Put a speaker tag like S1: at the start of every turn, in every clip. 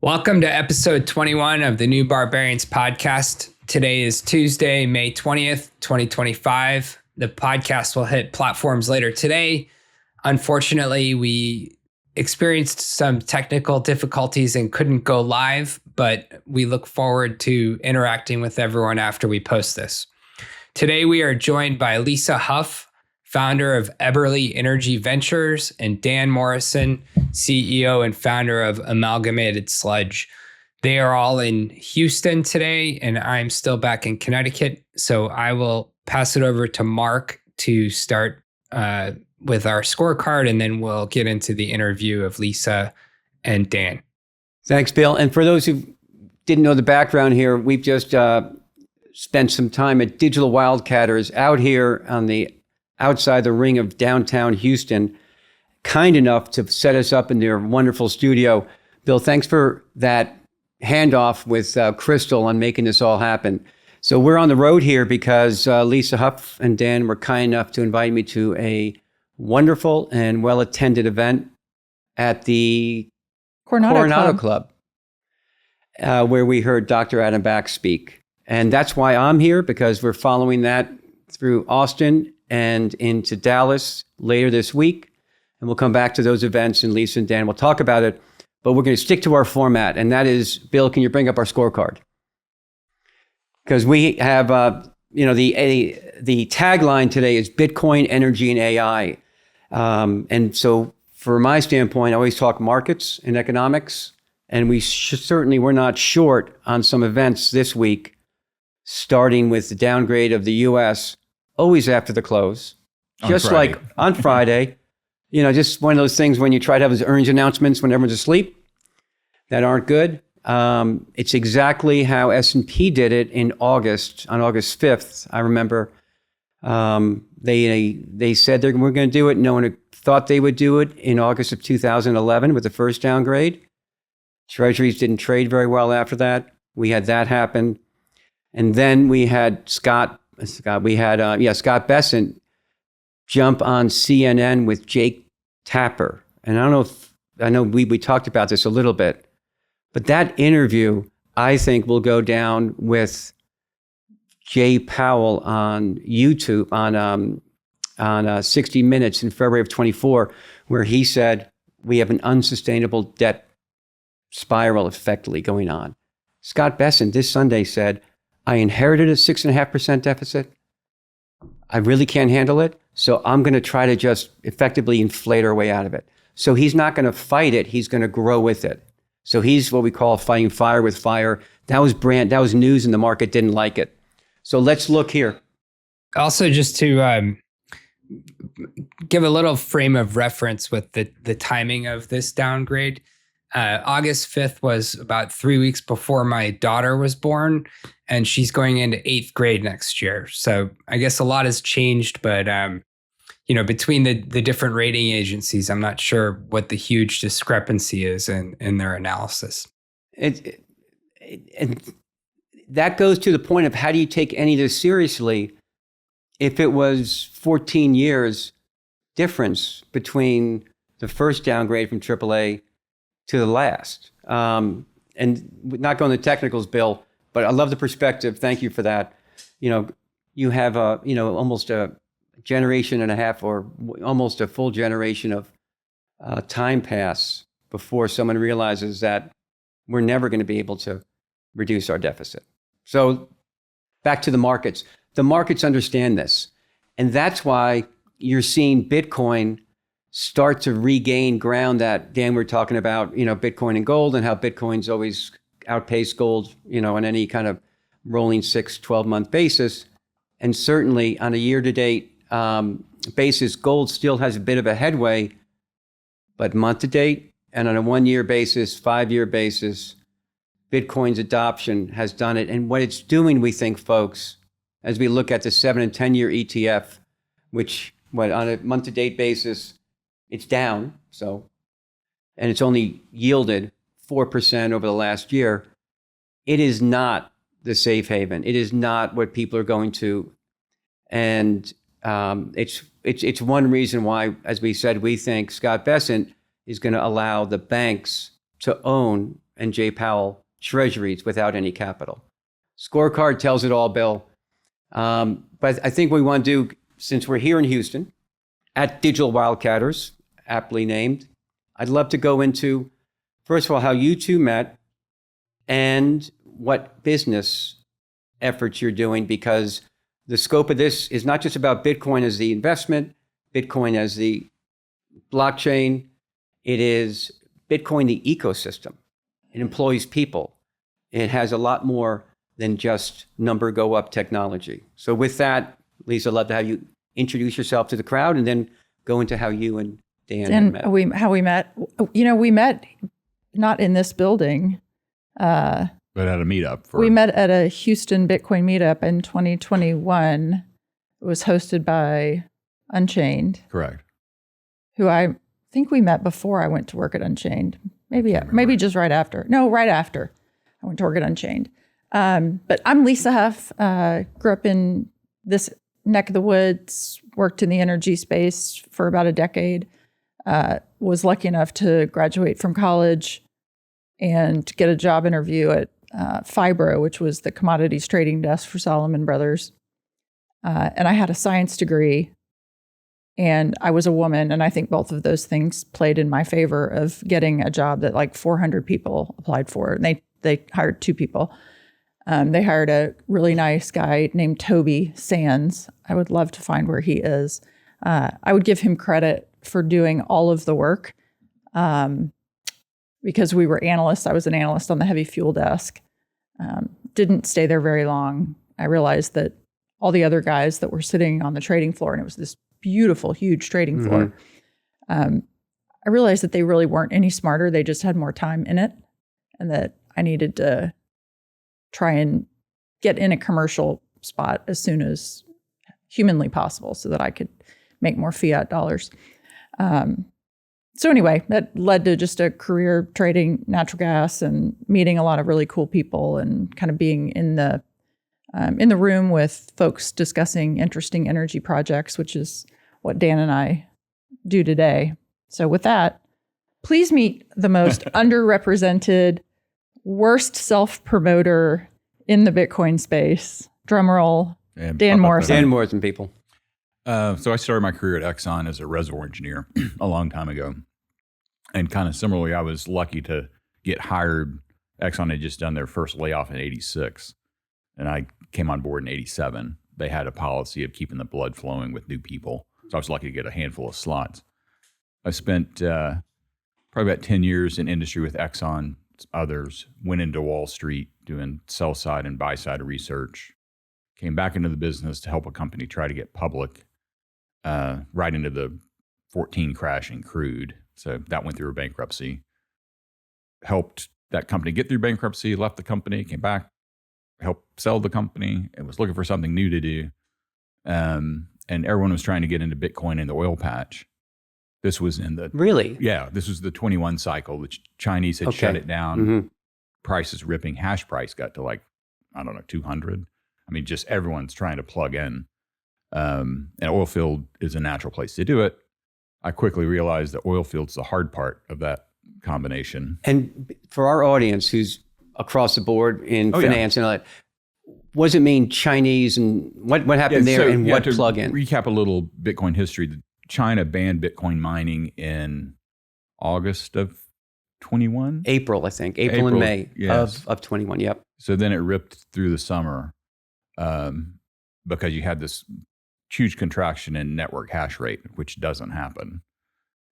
S1: Welcome to episode 21 of the new Barbarians Podcast. Today is Tuesday, May 20th, 2025. The podcast will hit platforms later today. Unfortunately, we experienced some technical difficulties and couldn't go live, but we look forward to interacting with everyone after we post this. Today, we are joined by Lisa Huff, founder of Eberly Energy Ventures, and Dan Morrison, CEO and founder of Amalgamated Sludge. They are all in Houston today, and I'm still back in Connecticut. So I will pass it over to Mark to start with our scorecard, and then we'll get into the interview of Lisa and Dan.
S2: Thanks, Bill. And for those who didn't know the background here, we've just spent some time at Digital Wildcatters out here on the outside the ring of downtown Houston, kind enough to set us up in their wonderful studio. Bill, thanks for that handoff with Crystal on making this all happen. So we're on the road here because Lisa Huff and Dan were kind enough to invite me to a wonderful and well-attended event at the Coronado Club, where we heard Dr. Adam Back speak. And that's why I'm here, because we're following that through Austin and into Dallas later this week. And we'll come back to those events, and Lisa and Dan will talk about it. But we're going to stick to our format, and that is, Bill, can you bring up our scorecard? Because we have, the tagline today is Bitcoin, Energy, and AI. And so from my standpoint, I always talk markets and economics, and we're not short on some events this week, starting with the downgrade of the U.S., always after the close, just like on Friday, just one of those things when you try to have those earnings announcements when everyone's asleep that aren't good. It's exactly how S&P did it on August 5th. I remember they said we're going to do it. No one thought they would do it in August of 2011 with the first downgrade. Treasuries didn't trade very well after that. We had that happen. And then we had Scott Bessent jump on CNN with Jake Tapper. And I know we talked about this a little bit, but that interview, I think, will go down with Jay Powell on YouTube on 60 Minutes in February of 24, where he said, we have an unsustainable debt spiral effectively going on. Scott Bessent this Sunday said, I inherited a 6.5% deficit. I really can't handle it. So I'm going to try to just effectively inflate our way out of it. So he's not going to fight it. He's going to grow with it. So he's what we call fighting fire with fire. That was news, and the market didn't like it. So let's look here.
S1: Also, just to give a little frame of reference with the timing of this downgrade, August 5th was about 3 weeks before my daughter was born, and she's going into 8th grade next year. So I guess a lot has changed, but between the different rating agencies, I'm not sure what the huge discrepancy is in their analysis.
S2: And that goes to the point of, how do you take any of this seriously if it was 14 years difference between the first downgrade from AAA to the last? And not going to technicals, Bill, but I love the perspective. Thank you for that. You have almost a generation and a half, or almost a full generation of time pass before someone realizes that we're never going to be able to reduce our deficit. So back to the markets. The markets understand this. And that's why you're seeing Bitcoin start to regain ground that, Dan, we're talking about, Bitcoin and gold, and how Bitcoin's always outpaced gold, on any kind of rolling 12-month basis. And certainly on a year-to-date basis, gold still has a bit of a headway, but month-to-date and on a 1-year basis, 5-year basis, Bitcoin's adoption has done it. And what it's doing, we think, folks, as we look at the 7 and 10-year ETF, which on a month-to-date basis, it's down. And it's only yielded 4% over the last year. It is not the safe haven. It is not what people are going to. And it's one reason why, as we said, we think Scott Bessent is going to allow the banks to own and Jay Powell treasuries without any capital. Scorecard tells it all, Bill. But I think what we want to do, since we're here in Houston, at Digital Wildcatters, aptly named, I'd love to go into, first of all, how you two met and what business efforts you're doing, because the scope of this is not just about Bitcoin as the investment, Bitcoin as the blockchain. It is Bitcoin, the ecosystem. It employs people. It has a lot more than just number go up technology. So with that, Lisa, I'd love to have you introduce yourself to the crowd and then go into how you and Dan met.
S3: How we met. We met not in this building.
S4: But at a meetup.
S3: We met at a Houston Bitcoin meetup in 2021. It was hosted by Unchained.
S4: Correct.
S3: Who I think we met before I went to work at Unchained. Maybe just right after. No, right after I went to work at Unchained. But I'm Lisa Huff. Grew up in this neck of the woods, worked in the energy space for about a decade. Was lucky enough to graduate from college and get a job interview at Fibro, which was the commodities trading desk for Salomon Brothers. And I had a science degree and I was a woman. And I think both of those things played in my favor of getting a job that like 400 people applied for. And they hired 2 people. They hired a really nice guy named Toby Sands. I would love to find where he is. I would give him credit for doing all of the work because we were analysts. I was an analyst on the heavy fuel desk. Didn't stay there very long. I realized that all the other guys that were sitting on the trading floor, and it was this beautiful, huge trading floor, I realized that they really weren't any smarter. They just had more time in it, and that I needed to try and get in a commercial spot as soon as humanly possible so that I could make more fiat dollars. So anyway, that led to just a career trading natural gas and meeting a lot of really cool people and kind of being in the room with folks discussing interesting energy projects, which is what Dan and I do today. So with that, please meet the most underrepresented, worst self-promoter in the Bitcoin space. Drum roll, Dan Morrison.
S2: Dan Morrison, people.
S4: So I started my career at Exxon as a reservoir engineer a long time ago. And kind of similarly, I was lucky to get hired. Exxon had just done their first layoff in 86. And I came on board in 87. They had a policy of keeping the blood flowing with new people. So I was lucky to get a handful of slots. I spent probably about 10 years in industry with Exxon, others, went into Wall Street doing sell side and buy side research, came back into the business to help a company try to get public right into the 14 crash in crude. So that went through a bankruptcy. Helped that company get through bankruptcy, left the company, came back, helped sell the company. It was looking for something new to do. And everyone was trying to get into Bitcoin in the oil patch. This was in the...
S2: Really?
S4: Yeah, this was the 21 cycle. The Chinese had shut it down. Prices ripping. Hash price got to 200. I mean, just everyone's trying to plug in. And oil field is a natural place to do it. I quickly realized that oil field's the hard part of that combination.
S2: And for our audience who's across the board in finance and all that, what does it mean Chinese and what happened there and what plug-in?
S4: Recap a little Bitcoin history. China banned Bitcoin mining in August of 21?
S2: April, I think. April and May of 21, yep.
S4: So then it ripped through the summer because you had this huge contraction in network hash rate, which doesn't happen.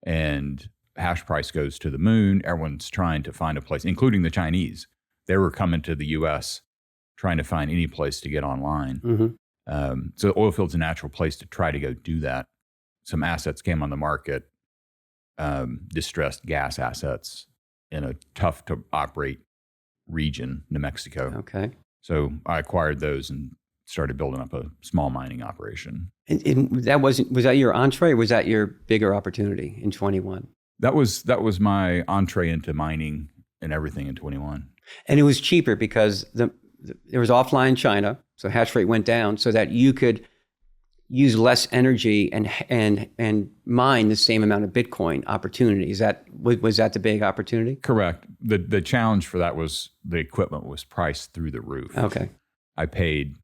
S4: And hash price goes to the moon. Everyone's trying to find a place, including the Chinese. They were coming to the U.S. trying to find any place to get online. So oil field's a natural place to try to go do that. Some assets came on the market, distressed gas assets in a tough to operate region, New Mexico.
S2: Okay.
S4: So I acquired those and started building up a small mining operation.
S2: And was that your entree or was that your bigger opportunity in 21?
S4: That was my entree into mining and everything in 21.
S2: And it was cheaper because there was offline China, so hash rate went down so that you could use less energy and mine the same amount of Bitcoin opportunity. Was that the big opportunity?
S4: Correct. The challenge for that was the equipment was priced through the roof.
S2: Okay.
S4: I paid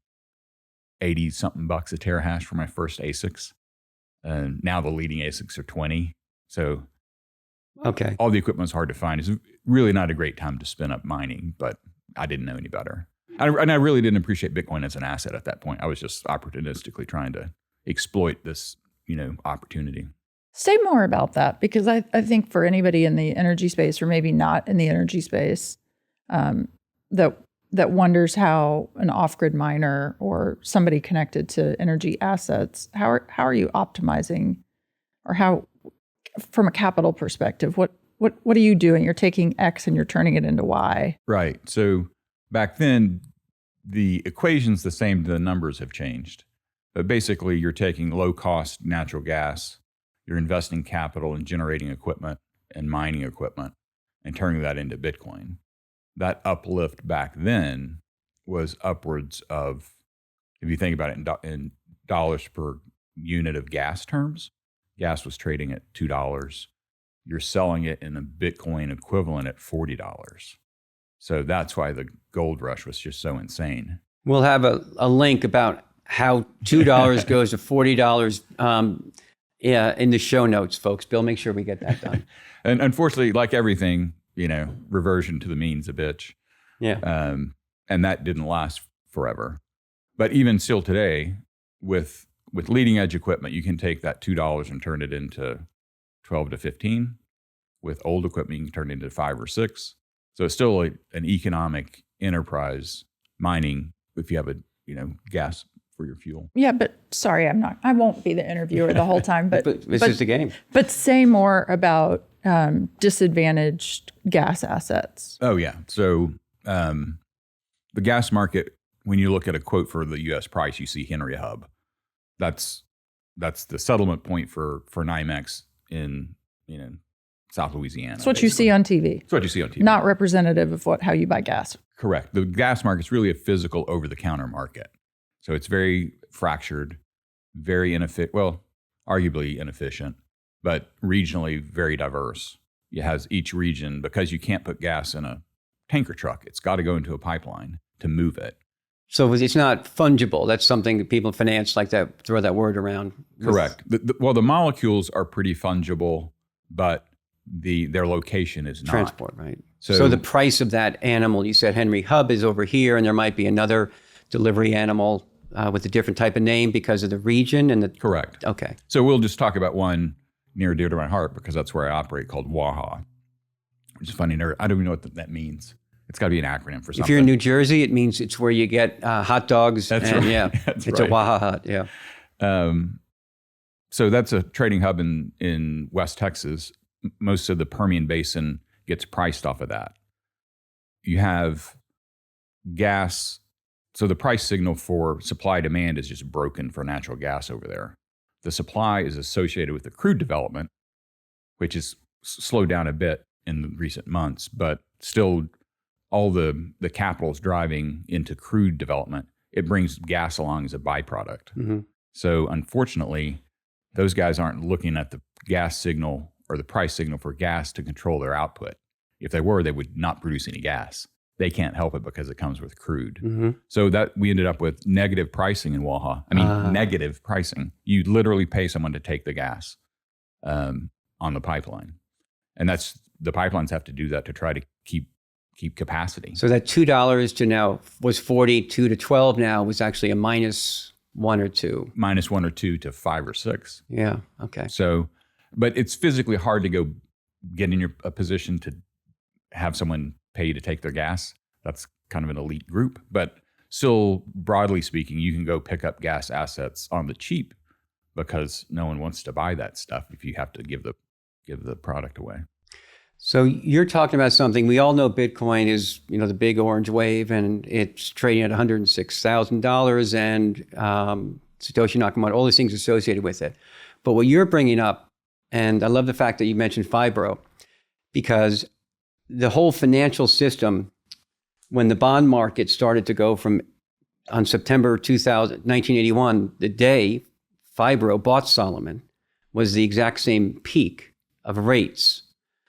S4: 80 something bucks a terahash for my first ASICs. And now the leading ASICs are 20. So
S2: okay,
S4: all the equipment was hard to find. It's really not a great time to spin up mining, but I didn't know any better. And I really didn't appreciate Bitcoin as an asset at that point. I was just opportunistically trying to exploit this, opportunity.
S3: Say more about that, because I think for anybody in the energy space, or maybe not in the energy space, that wonders how an off-grid miner or somebody connected to energy assets, how are you optimizing, or how, from a capital perspective, what are you doing? You're taking X and you're turning it into Y.
S4: Right. So back then, the equation's the same, the numbers have changed. But basically, you're taking low-cost natural gas, you're investing capital in generating equipment and mining equipment, and turning that into Bitcoin. That uplift back then was upwards of, if you think about it in dollars per unit of gas terms, gas was trading at $2. You're selling it in a Bitcoin equivalent at $40. So that's why the gold rush was just so insane.
S2: We'll have a link about how $2 goes to $40 in the show notes, folks. Bill, make sure we get that done.
S4: And unfortunately, like everything, reversion to the mean's a bitch.
S2: Yeah.
S4: And that didn't last forever. But even still today, with leading edge equipment, you can take that $2 and turn it into 12 to 15. With old equipment, you can turn it into 5 or 6. So it's still an economic enterprise mining if you have gas for your fuel.
S3: Yeah, but sorry, I won't be the interviewer the whole time, but
S2: this is the game.
S3: But say more about disadvantaged gas assets.
S4: Oh yeah. So the gas market, when you look at a quote for the U.S. price, you see Henry Hub. That's the settlement point for NYMEX in South Louisiana.
S3: It's what you see on TV.
S4: It's what you see on TV.
S3: Not representative of how you buy gas.
S4: Correct. The gas market's really a physical over-the-counter market. So it's very fractured, very inefficient, well, arguably inefficient, but regionally very diverse. It has each region, because you can't put gas in a tanker truck. It's got to go into a pipeline to move it.
S2: So it's not fungible. That's something that people in finance like that throw that word around.
S4: Correct. The molecules are pretty fungible, but their location is not.
S2: Transport, right. So the price of that animal, you said Henry Hub is over here, and there might be another delivery animal with a different type of name because of the region and the.
S4: Correct.
S2: Okay.
S4: So we'll just talk about one near and dear to my heart because that's where I operate, called Waha, which is funny. I don't even know what that means. It's got to be an acronym for something.
S2: If you're in New Jersey, it means it's where you get hot dogs.
S4: That's right.
S2: Yeah,
S4: That's
S2: it's
S4: right.
S2: a Waha hut. Yeah.
S4: So that's a trading hub in West Texas. Most of the Permian Basin gets priced off of that. You have gas. So the price signal for supply demand is just broken for natural gas over there. The supply is associated with the crude development, which is slowed down a bit in the recent months, but still all the capital is driving into crude development. It brings gas along as a byproduct.
S2: Mm-hmm.
S4: So unfortunately, those guys aren't looking at the gas signal or the price signal for gas to control their output. If they were, they would not produce any gas. They can't help it because it comes with crude.
S2: Mm-hmm.
S4: So that we ended up with negative pricing in Waha. Negative pricing. You literally pay someone to take the gas on the pipeline. And that's the pipelines have to do that to try to keep capacity.
S2: So that $2 to now was 42 to 12 now was actually a -1 or 2.
S4: -1 or 2 to 5 or 6.
S2: Yeah. Okay.
S4: So, but it's physically hard to go get in a position to have someone pay you to take their gas. That's kind of an elite group. But still, broadly speaking, you can go pick up gas assets on the cheap because no one wants to buy that stuff if you have to give the product away.
S2: So you're talking about something, we all know Bitcoin is, the big orange wave, and it's trading at $106,000 and Satoshi Nakamoto, all these things associated with it. But what you're bringing up, and I love the fact that you mentioned Fibro, because the whole financial system, when the bond market started to go from, on September 1981, the day Fibro bought Solomon was the exact same peak of rates.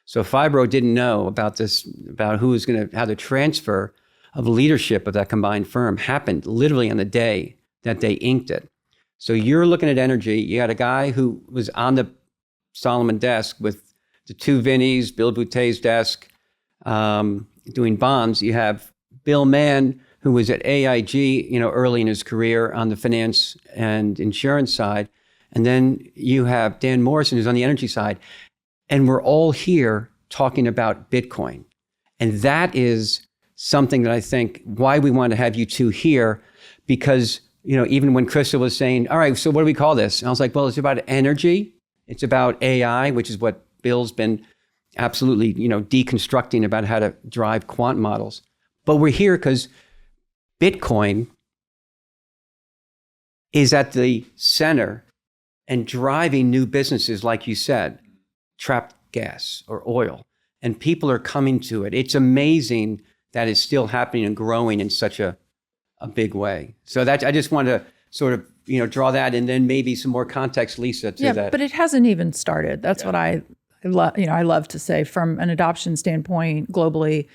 S2: So Fibro didn't know about this, about how the transfer of leadership of that combined firm happened literally on the day that they inked it. So you're looking at energy. You got a guy who was on the Solomon desk with the two Vinnies, Bill Boutte's desk, doing bonds. You have Bill Mann, who was at AIG, early in his career on the finance and insurance side. And then you have Dan Morrison, who's on the energy side. And we're all here talking about Bitcoin. And that is something that I think why we want to have you two here, because, even when Crystal was saying, all right, so what do we call this? And I was like, well, it's about energy. It's about AI, which is what Bill's been absolutely, deconstructing about how to drive quant models. But we're here because Bitcoin is at the center and driving new businesses, like you said, trapped gas or oil. And people are coming to it. It's amazing that it's still happening and growing in such a big way. So I just want to sort of, draw that, and then maybe some more context, Lisa, to that.
S3: Yeah, but it hasn't even started. That's what I love to say from an adoption standpoint globally,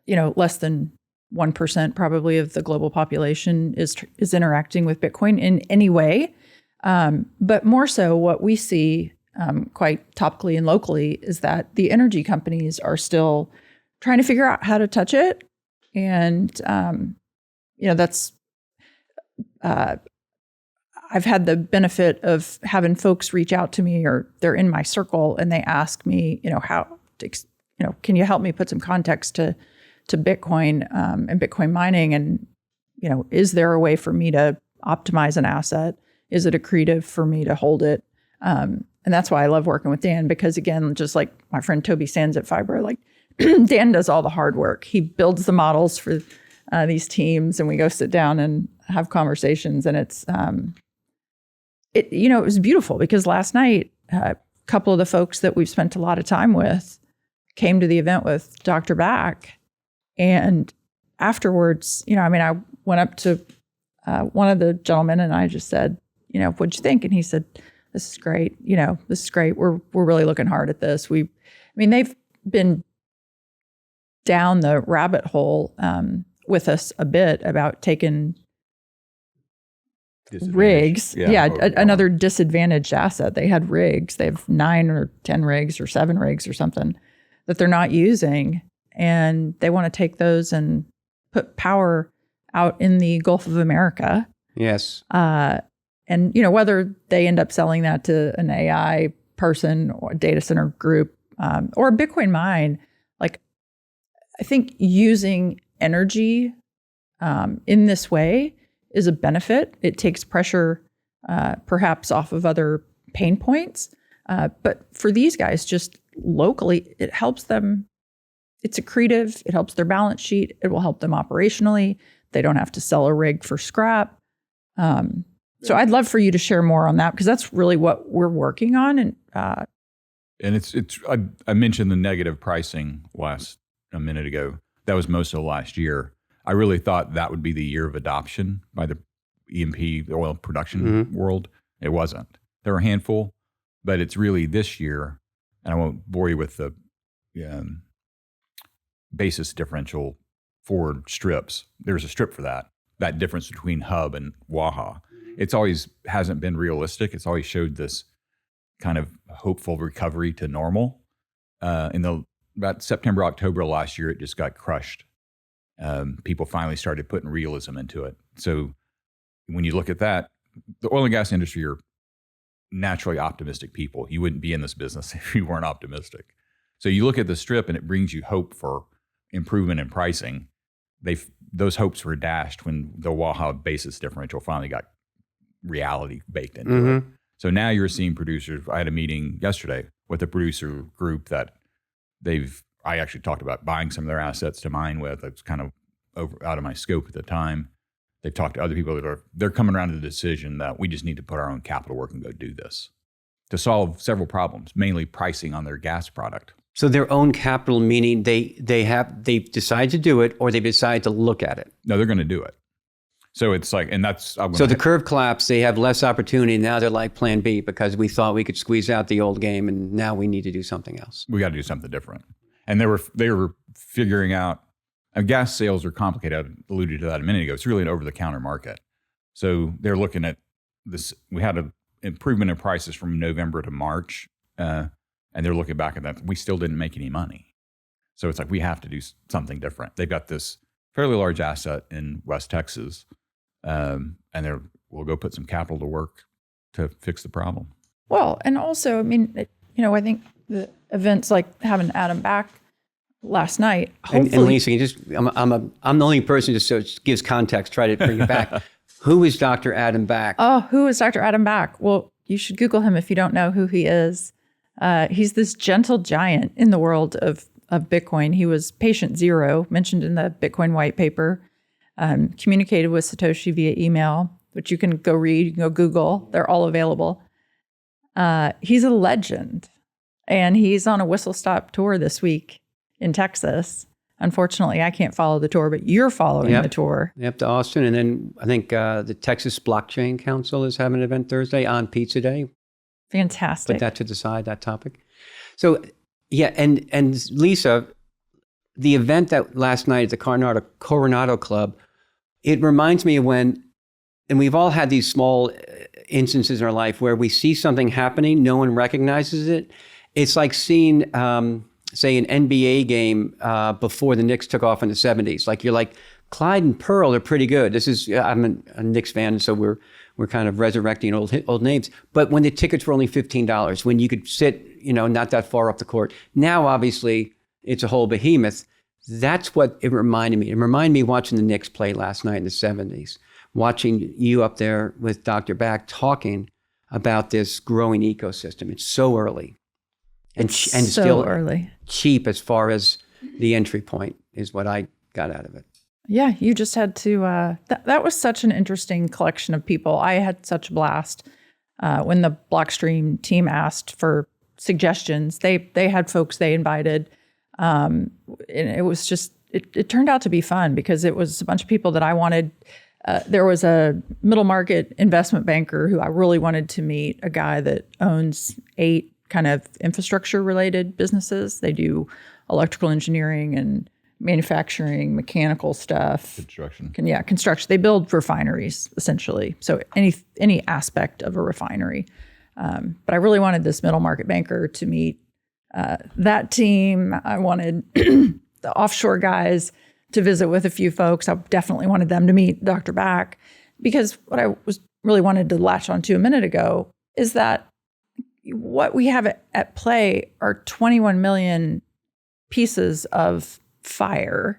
S3: less than 1% probably of the global population is interacting with Bitcoin in any way. But more so what we see quite topically and locally is that the energy companies are still trying to figure out how to touch it. And, that's, I've had the benefit of having folks reach out to me, or they're in my circle and they ask me, can you help me put some context to Bitcoin and Bitcoin mining? And, is there a way for me to optimize an asset? Is it accretive for me to hold it? And that's why I love working with Dan, because again, just like my friend Toby Sands at Fibro, like Dan does all the hard work. He builds the models for these teams, and we go sit down and have conversations. And it's, it was beautiful because last night, a couple of the folks that we've spent a lot of time with came to the event with Dr. Back. And afterwards, I went up to one of the gentlemen and I just said, what'd you think? And he said, this is great. This is great. We're really looking hard at this. They've been down the rabbit hole with us a bit about taking rigs. Another disadvantaged asset. They had rigs. They have 9 or 10 rigs or 7 rigs or something that they're not using. And they want to take those and put power out in the Gulf of America.
S2: Yes.
S3: And, whether they end up selling that to an AI person or a data center group or a Bitcoin mine, like I think using energy in this way is a benefit. It takes pressure perhaps off of other pain points. But for these guys, just locally, it helps them. It's accretive. It helps their balance sheet. It will help them operationally. They don't have to sell a rig for scrap. So I'd love for you to share more on that, because that's really what we're working on. And
S4: it's I mentioned the negative pricing a minute ago. That was most of last year. I really thought that would be the year of adoption by the E&P, the oil production world. It wasn't. There were a handful, but it's really this year, and I won't bore you with the basis differential forward strips. There's a strip for that difference between hub and Waha. It's always hasn't been realistic. It's always showed this kind of hopeful recovery to normal. About September, October last year, it just got crushed. People finally started putting realism into it. So when you look at that, the oil and gas industry are naturally optimistic people. You wouldn't be in this business if you weren't optimistic. So you look at the strip and it brings you hope for improvement in pricing. Those hopes were dashed when the Waha basis differential finally got reality baked into it. So now you're seeing producers. I had a meeting yesterday with a producer group that I actually talked about buying some of their assets to mine with. It's kind of out of my scope at the time. They've talked to other people they're coming around to the decision that we just need to put our own capital work and go do this to solve several problems, mainly pricing on their gas product.
S2: So their own capital, meaning they've decided to do it, or they've decided to look at it.
S4: No, they're going to do it. So it's like, and that's
S2: so the curve collapsed. They have less opportunity now. They're like Plan B because we thought we could squeeze out the old game, and now we need to do something else.
S4: We got to do something different. And they were figuring out. Gas sales are complicated. I alluded to that a minute ago. It's really an over-the-counter market. So they're looking at this. We had an improvement in prices from November to March, and they're looking back at that. We still didn't make any money. So it's like we have to do something different. They've got this fairly large asset in West Texas, and we'll go put some capital to work to fix the problem.
S3: Well, and also, I mean, I think the events like having Adam back last night.
S2: And Lisa, I'm the only person just so it gives context. Try to bring it back. Who is Dr. Adam Back?
S3: Oh, who is Dr. Adam Back? Well, you should Google him if you don't know who he is. He's this gentle giant in the world of Bitcoin. He was patient zero, mentioned in the Bitcoin white paper. Communicated with Satoshi via email, which you can go read. You can go Google. They're all available. He's a legend, and he's on a whistle-stop tour this week in Texas. Unfortunately, I can't follow the tour, but you're following the tour.
S2: Yep, to Austin. And then I think the Texas Blockchain Council is having an event Thursday on Pizza Day.
S3: Fantastic.
S2: Put that to the side, that topic. So, yeah, and Lisa, the event that last night at the Coronado Club, it reminds me of when, and we've all had these small instances in our life where we see something happening, no one recognizes it. It's like seeing, say, an NBA game before the Knicks took off in the 70s. Like you're like, Clyde and Pearl are pretty good. I'm a Knicks fan, so we're kind of resurrecting old names. But when the tickets were only $15, when you could sit, not that far up the court. Now, obviously, it's a whole behemoth. That's what it reminded me. It reminded me watching the Knicks play last night in the 70s, watching you up there with Dr. Back talking about this growing ecosystem. It's so early. And
S3: so
S2: still
S3: early.
S2: Cheap as far as the entry point is what I got out of it.
S3: Yeah, you just had to, that was such an interesting collection of people. I had such a blast when the Blockstream team asked for suggestions. They had folks they invited. And it was just, it turned out to be fun because it was a bunch of people that I wanted. There was a middle market investment banker who I really wanted to meet, a guy that owns 8 kind of infrastructure related businesses. They do electrical engineering and manufacturing, mechanical stuff.
S4: Construction.
S3: Construction. They build refineries essentially. So any aspect of a refinery. But I really wanted this middle market banker to meet that team. I wanted the offshore guys to visit with a few folks. I definitely wanted them to meet Dr. Back because what I really wanted to latch onto a minute ago is that what we have at play are 21 million pieces of fire,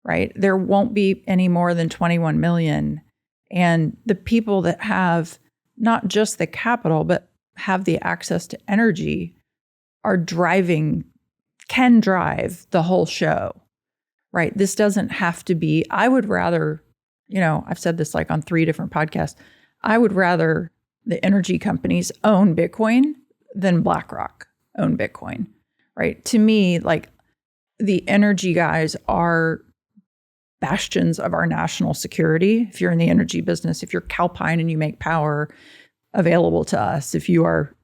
S3: right? There won't be any more than 21 million. And the people that have not just the capital, but have the access to energy can drive the whole show, right? This doesn't have to be, I would rather, I've said this like on 3 different podcasts, I would rather the energy companies own Bitcoin than BlackRock own Bitcoin, right? To me, like the energy guys are bastions of our national security. If you're in the energy business, if you're Calpine and you make power available to us, if you are,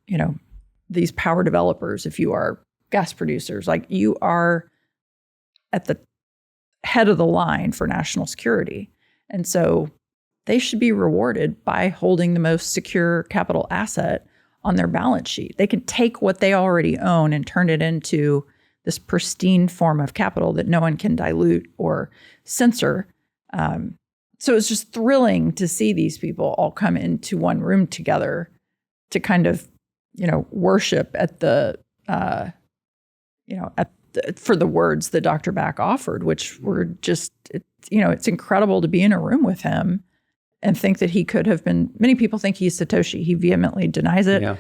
S3: these power developers, if you are gas producers, like you are at the head of the line for national security. And so they should be rewarded by holding the most secure capital asset on their balance sheet. They can take what they already own and turn it into this pristine form of capital that no one can dilute or censor. So it's just thrilling to see these people all come into one room together to kind of, worship at the, for the words that Dr. Back offered, which were just, it's incredible to be in a room with him and think that he could have been, many people think he's Satoshi. He vehemently denies it.
S2: Yeah.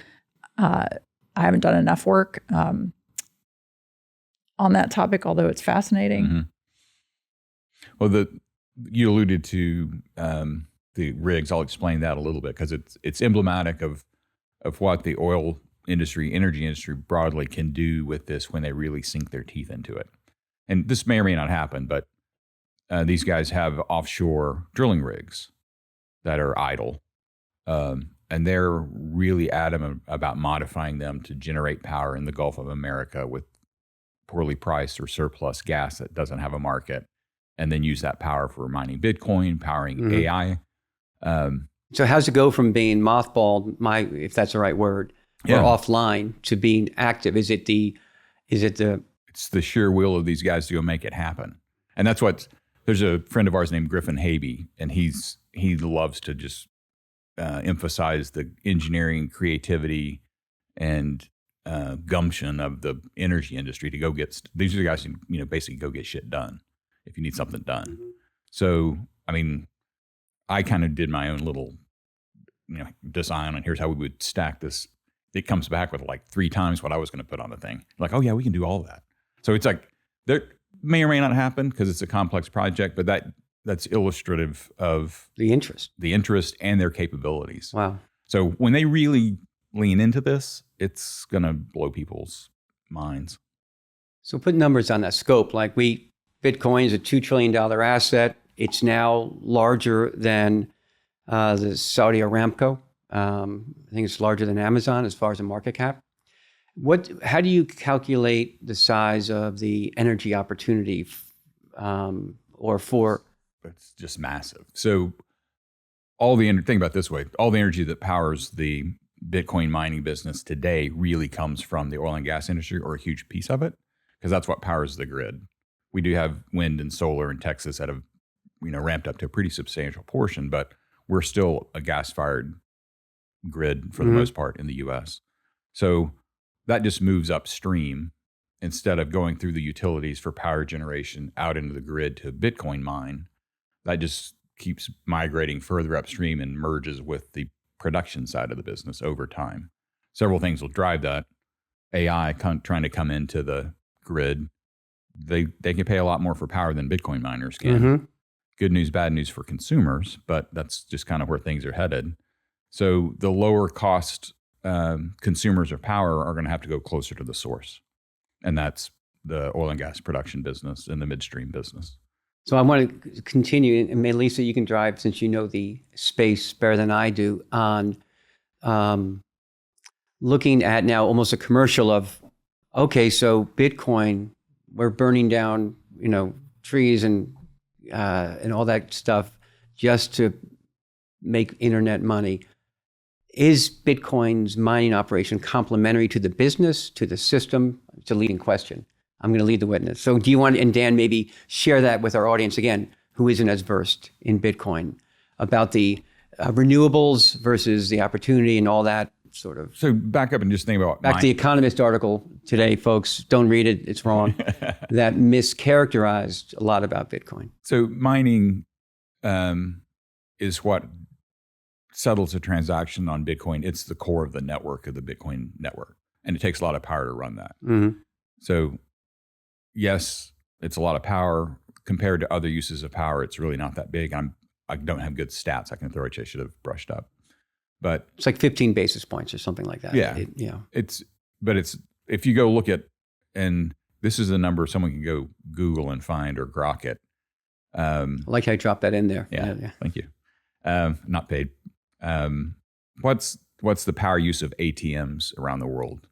S3: I haven't done enough work on that topic, although it's fascinating.
S4: Mm-hmm. Well, you alluded to the rigs. I'll explain that a little bit because it's emblematic of what the oil industry, energy industry broadly can do with this when they really sink their teeth into it. And this may or may not happen, but these guys have offshore drilling rigs that are idle. And they're really adamant about modifying them to generate power in the Gulf of America with poorly priced or surplus gas that doesn't have a market, and then use that power for mining Bitcoin, powering AI.
S2: So how's it go from being mothballed, if that's the right word, or offline to being active? Is it the
S4: It's the sheer will of these guys to go make it happen. And that's what, there's a friend of ours named Griffin Habey, and he loves to just emphasize the engineering, creativity, and gumption of the energy industry to go get, these are the guys who, basically go get shit done if you need something done. So, I mean, I kind of did my own little, design on here's how we would stack this. It comes back with like 3 times what I was going to put on the thing. Like, oh yeah, we can do all of that. So it's like, there may or may not happen because it's a complex project, but that's illustrative of
S2: the interest
S4: and their capabilities.
S2: Wow.
S4: So when they really lean into this, it's going to blow people's minds.
S2: So put numbers on that scope. Like Bitcoin is a $2 trillion asset. It's now larger than the Saudi Aramco. I think it's larger than Amazon as far as the market cap. How do you calculate the size of the energy opportunity
S4: It's just massive. So think about it this way, all the energy that powers the Bitcoin mining business today really comes from the oil and gas industry, or a huge piece of it, because that's what powers the grid. We do have wind and solar in Texas that have, ramped up to a pretty substantial portion, but we're still a gas-fired grid for the most part in the U.S. So that just moves upstream instead of going through the utilities for power generation out into the grid to Bitcoin mine. That just keeps migrating further upstream and merges with the production side of the business over time. Several things will drive that. AI trying to come into the grid. They can pay a lot more for power than Bitcoin miners can. Good news, bad news for consumers, but that's just kind of where things are headed. So the lower cost consumers of power are going to have to go closer to the source. And that's the oil and gas production business and the midstream business.
S2: So I want to continue, and Lisa, you can drive, since you know the space better than I do, on looking at now almost a commercial of, okay, so Bitcoin, we're burning down, trees and all that stuff just to make internet money. Is Bitcoin's mining operation complementary to the business, to the system? It's a leading question. I'm going to lead the witness. So do you want, and Dan, maybe share that with our audience again, who isn't as versed in Bitcoin, about the renewables versus the opportunity and all that sort of.
S4: So back up and just think about
S2: back to the Economist article today, folks. Don't read it; it's wrong. That mischaracterized a lot about Bitcoin.
S4: So mining is what settles a transaction on Bitcoin. It's the core of the network of the Bitcoin network, and it takes a lot of power to run that. So yes, it's a lot of power compared to other uses of power. It's really not that big. I don't have good stats I can throw at you. I should have brushed up. But
S2: it's like 15 basis points or something like that.
S4: Yeah. It's if you go look at, and this is a number someone can go Google and find or grok it.
S2: I like how you dropped that in there.
S4: Yeah. Thank you. Not paid. What's the power use of ATMs around the world?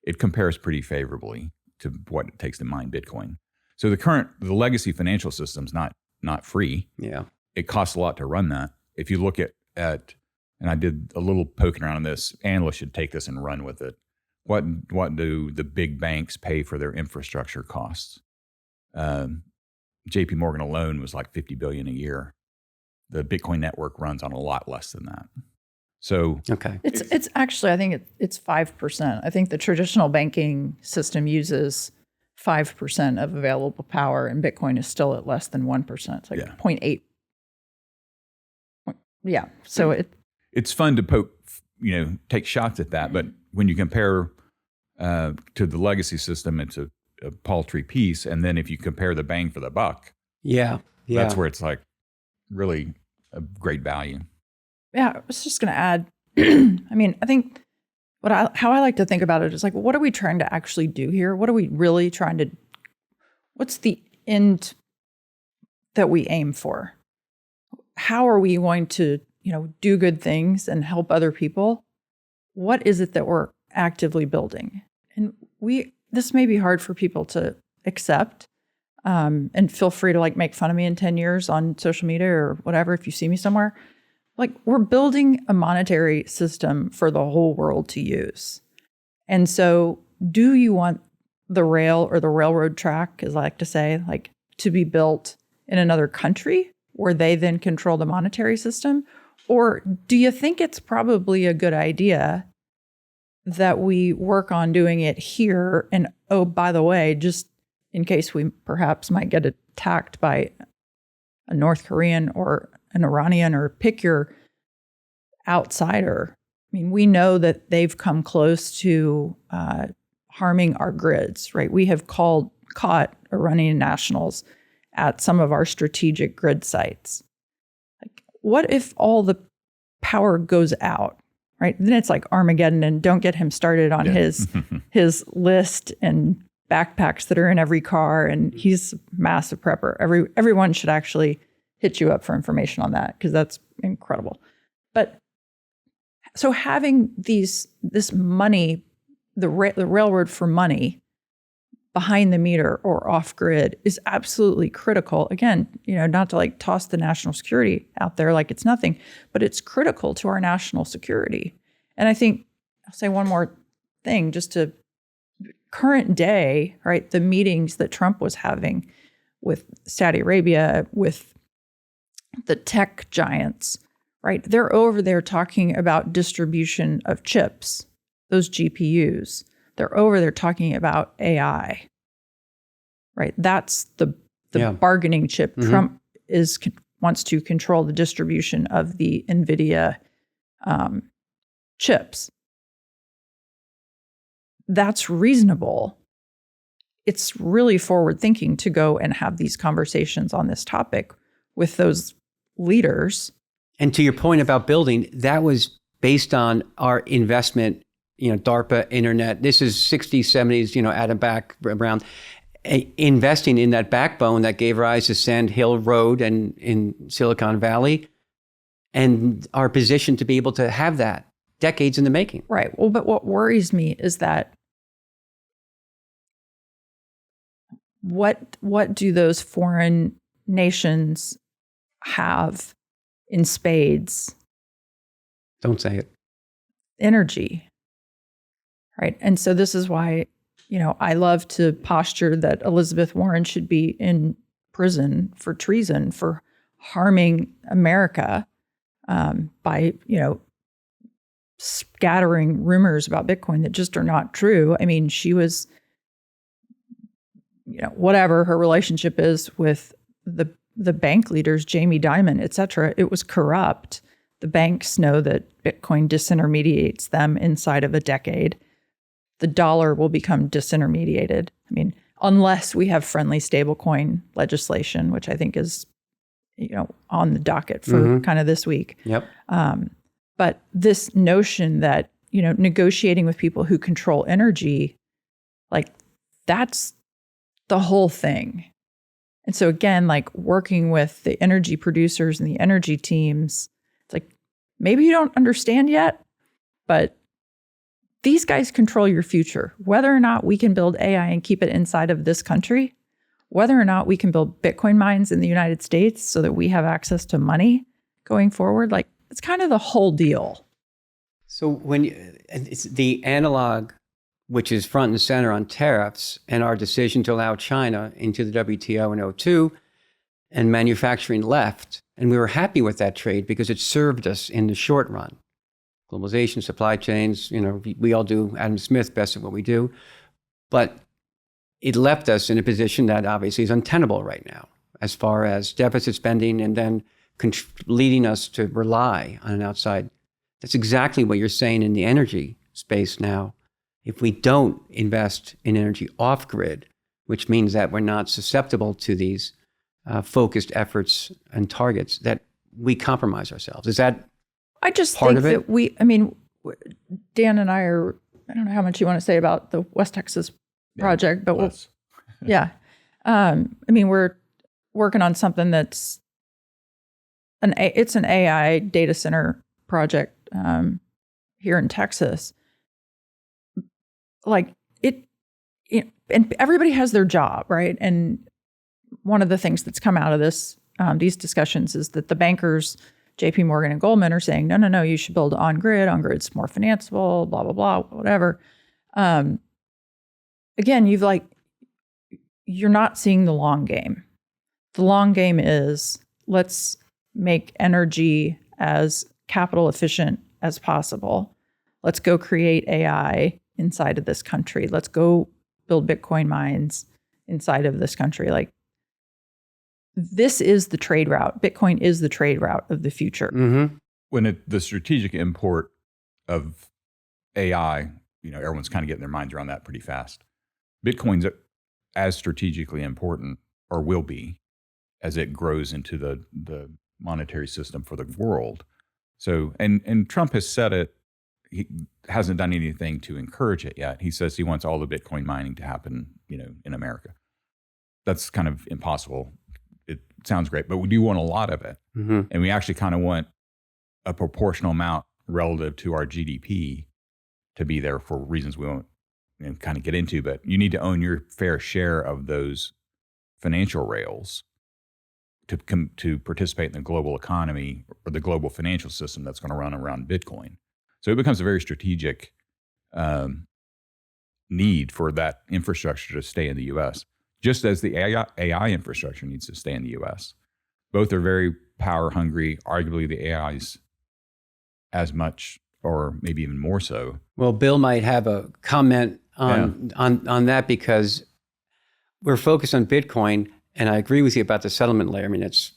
S4: It compares pretty favorably to what it takes to mine Bitcoin. So the legacy financial system's not free.
S2: Yeah.
S4: It costs a lot to run that. If you look at, and I did a little poking around on this, analysts should take this and run with it. What do the big banks pay for their infrastructure costs? JP Morgan alone was like $50 billion a year. The Bitcoin network runs on a lot less than that. So
S2: okay,
S3: it's actually, I think it's 5%. I think the traditional banking system uses 5% of available power, and Bitcoin is still at less than 1%. It's like 0.8. Yeah. So
S4: it's fun to take shots at that, but when you compare to the legacy system, it's a paltry piece. And then if you compare the bang for the buck, that's where it's like really a great value.
S3: Yeah, I was just going to add, I mean, I think how I like to think about it is like, what are we trying to actually do here? What are we really trying to, what's the end that we aim for? How are we going to do good things and help other people, what is it that we're actively building? And this may be hard for people to accept. And feel free to make fun of me in 10 years on social media or whatever if you see me somewhere. We're building a monetary system for the whole world to use. And so do you want the rail or the railroad track, as I like to say, to be built in another country where they then control the monetary system? Or do you think it's probably a good idea that we work on doing it here? And oh, by the way, just in case we perhaps might get attacked by a North Korean or an Iranian or pick your outsider. I mean, we know that they've come close to harming our grids, right? We have caught Iranian nationals at some of our strategic grid sites. What if all the power goes out, right? Then it's like Armageddon, and don't get him started on his list and backpacks that are in every car, and he's a massive prepper. Everyone should actually hit you up for information on that, because that's incredible. But so having this money, the railroad for money behind the meter or off grid is absolutely critical. Again, not to toss the national security out there like it's nothing, but it's critical to our national security. And I think I'll say one more thing, just to current day, right? The meetings that Trump was having with Saudi Arabia, with the tech giants, right? They're over there talking about distribution of chips, those GPUs. They're over there talking about AI, right? That's the bargaining chip. Mm-hmm. Trump wants to control the distribution of the NVIDIA chips. That's reasonable. It's really forward thinking to go and have these conversations on this topic with those leaders.
S2: And to your point about building, that was based on our investment, DARPA, internet. This is 60s, 70s, Adam back around, investing in that backbone that gave rise to Sand Hill Road and in Silicon Valley, and our position to be able to have that decades in the making.
S3: Right. Well, but what worries me is that what do those foreign nations have in spades?
S2: Don't say it.
S3: Energy. Right. And so this is why, I love to posture that Elizabeth Warren should be in prison for treason, for harming America by, scattering rumors about Bitcoin that just are not true. I mean, she was, whatever her relationship is with the bank leaders, Jamie Dimon, et cetera, it was corrupt. The banks know that Bitcoin disintermediates them inside of a decade. The dollar will become disintermediated. I mean, unless we have friendly stablecoin legislation, which I think is, on the docket for kind of this week.
S2: Yep.
S3: But this notion that, negotiating with people who control energy, that's the whole thing. And so again, working with the energy producers and the energy teams, it's maybe you don't understand yet, but these guys control your future. Whether or not we can build AI and keep it inside of this country, whether or not we can build Bitcoin mines in the United States so that we have access to money going forward, it's kind of the whole deal.
S2: So it's the analog, which is front and center on tariffs, and our decision to allow China into the WTO in 2002, and manufacturing left. And we were happy with that trade because it served us in the short run. Globalization, supply chains, we all do Adam Smith best at what we do. But it left us in a position that obviously is untenable right now, as far as deficit spending and then leading us to rely on an outside. That's exactly what you're saying in the energy space now. If we don't invest in energy off grid, which means that we're not susceptible to these focused efforts and targets, that we compromise ourselves. Is that
S3: I just think that Dan and I I don't know how much you want to say about the West Texas project, but we're working on something that's it's an AI data center project here in Texas. Like and everybody has their job, right? And one of the things that's come out of these discussions is that the bankers, JP Morgan and Goldman, are saying, no, you should build on-grid. On-grid's more financeable, blah, blah, blah, whatever. Again, you're not seeing the long game. The long game is let's make energy as capital efficient as possible. Let's go create AI inside of this country. Let's go build Bitcoin mines inside of this country. Like, this is the trade route. Bitcoin is the trade route of the future.
S2: Mm-hmm.
S4: When the strategic import of AI, everyone's kind of getting their minds around that pretty fast. Bitcoin's as strategically important, or will be, as it grows into the monetary system for the world. So, and Trump has said it. He hasn't done anything to encourage it yet. He says he wants all the Bitcoin mining to happen, in America. That's kind of impossible. It sounds great, but we do want a lot of it.
S2: Mm-hmm.
S4: And we actually kind of want a proportional amount relative to our GDP to be there for reasons we won't kind of get into, but you need to own your fair share of those financial rails to participate in the global economy or the global financial system that's going to run around Bitcoin. So it becomes a very strategic need for that infrastructure to stay in the U.S., just as the AI infrastructure needs to stay in the U.S. Both are very power hungry. Arguably, the AI's as much, or maybe even more so.
S2: Well, Bill might have a comment on that, because we're focused on Bitcoin, and I agree with you about the settlement layer. I mean, it's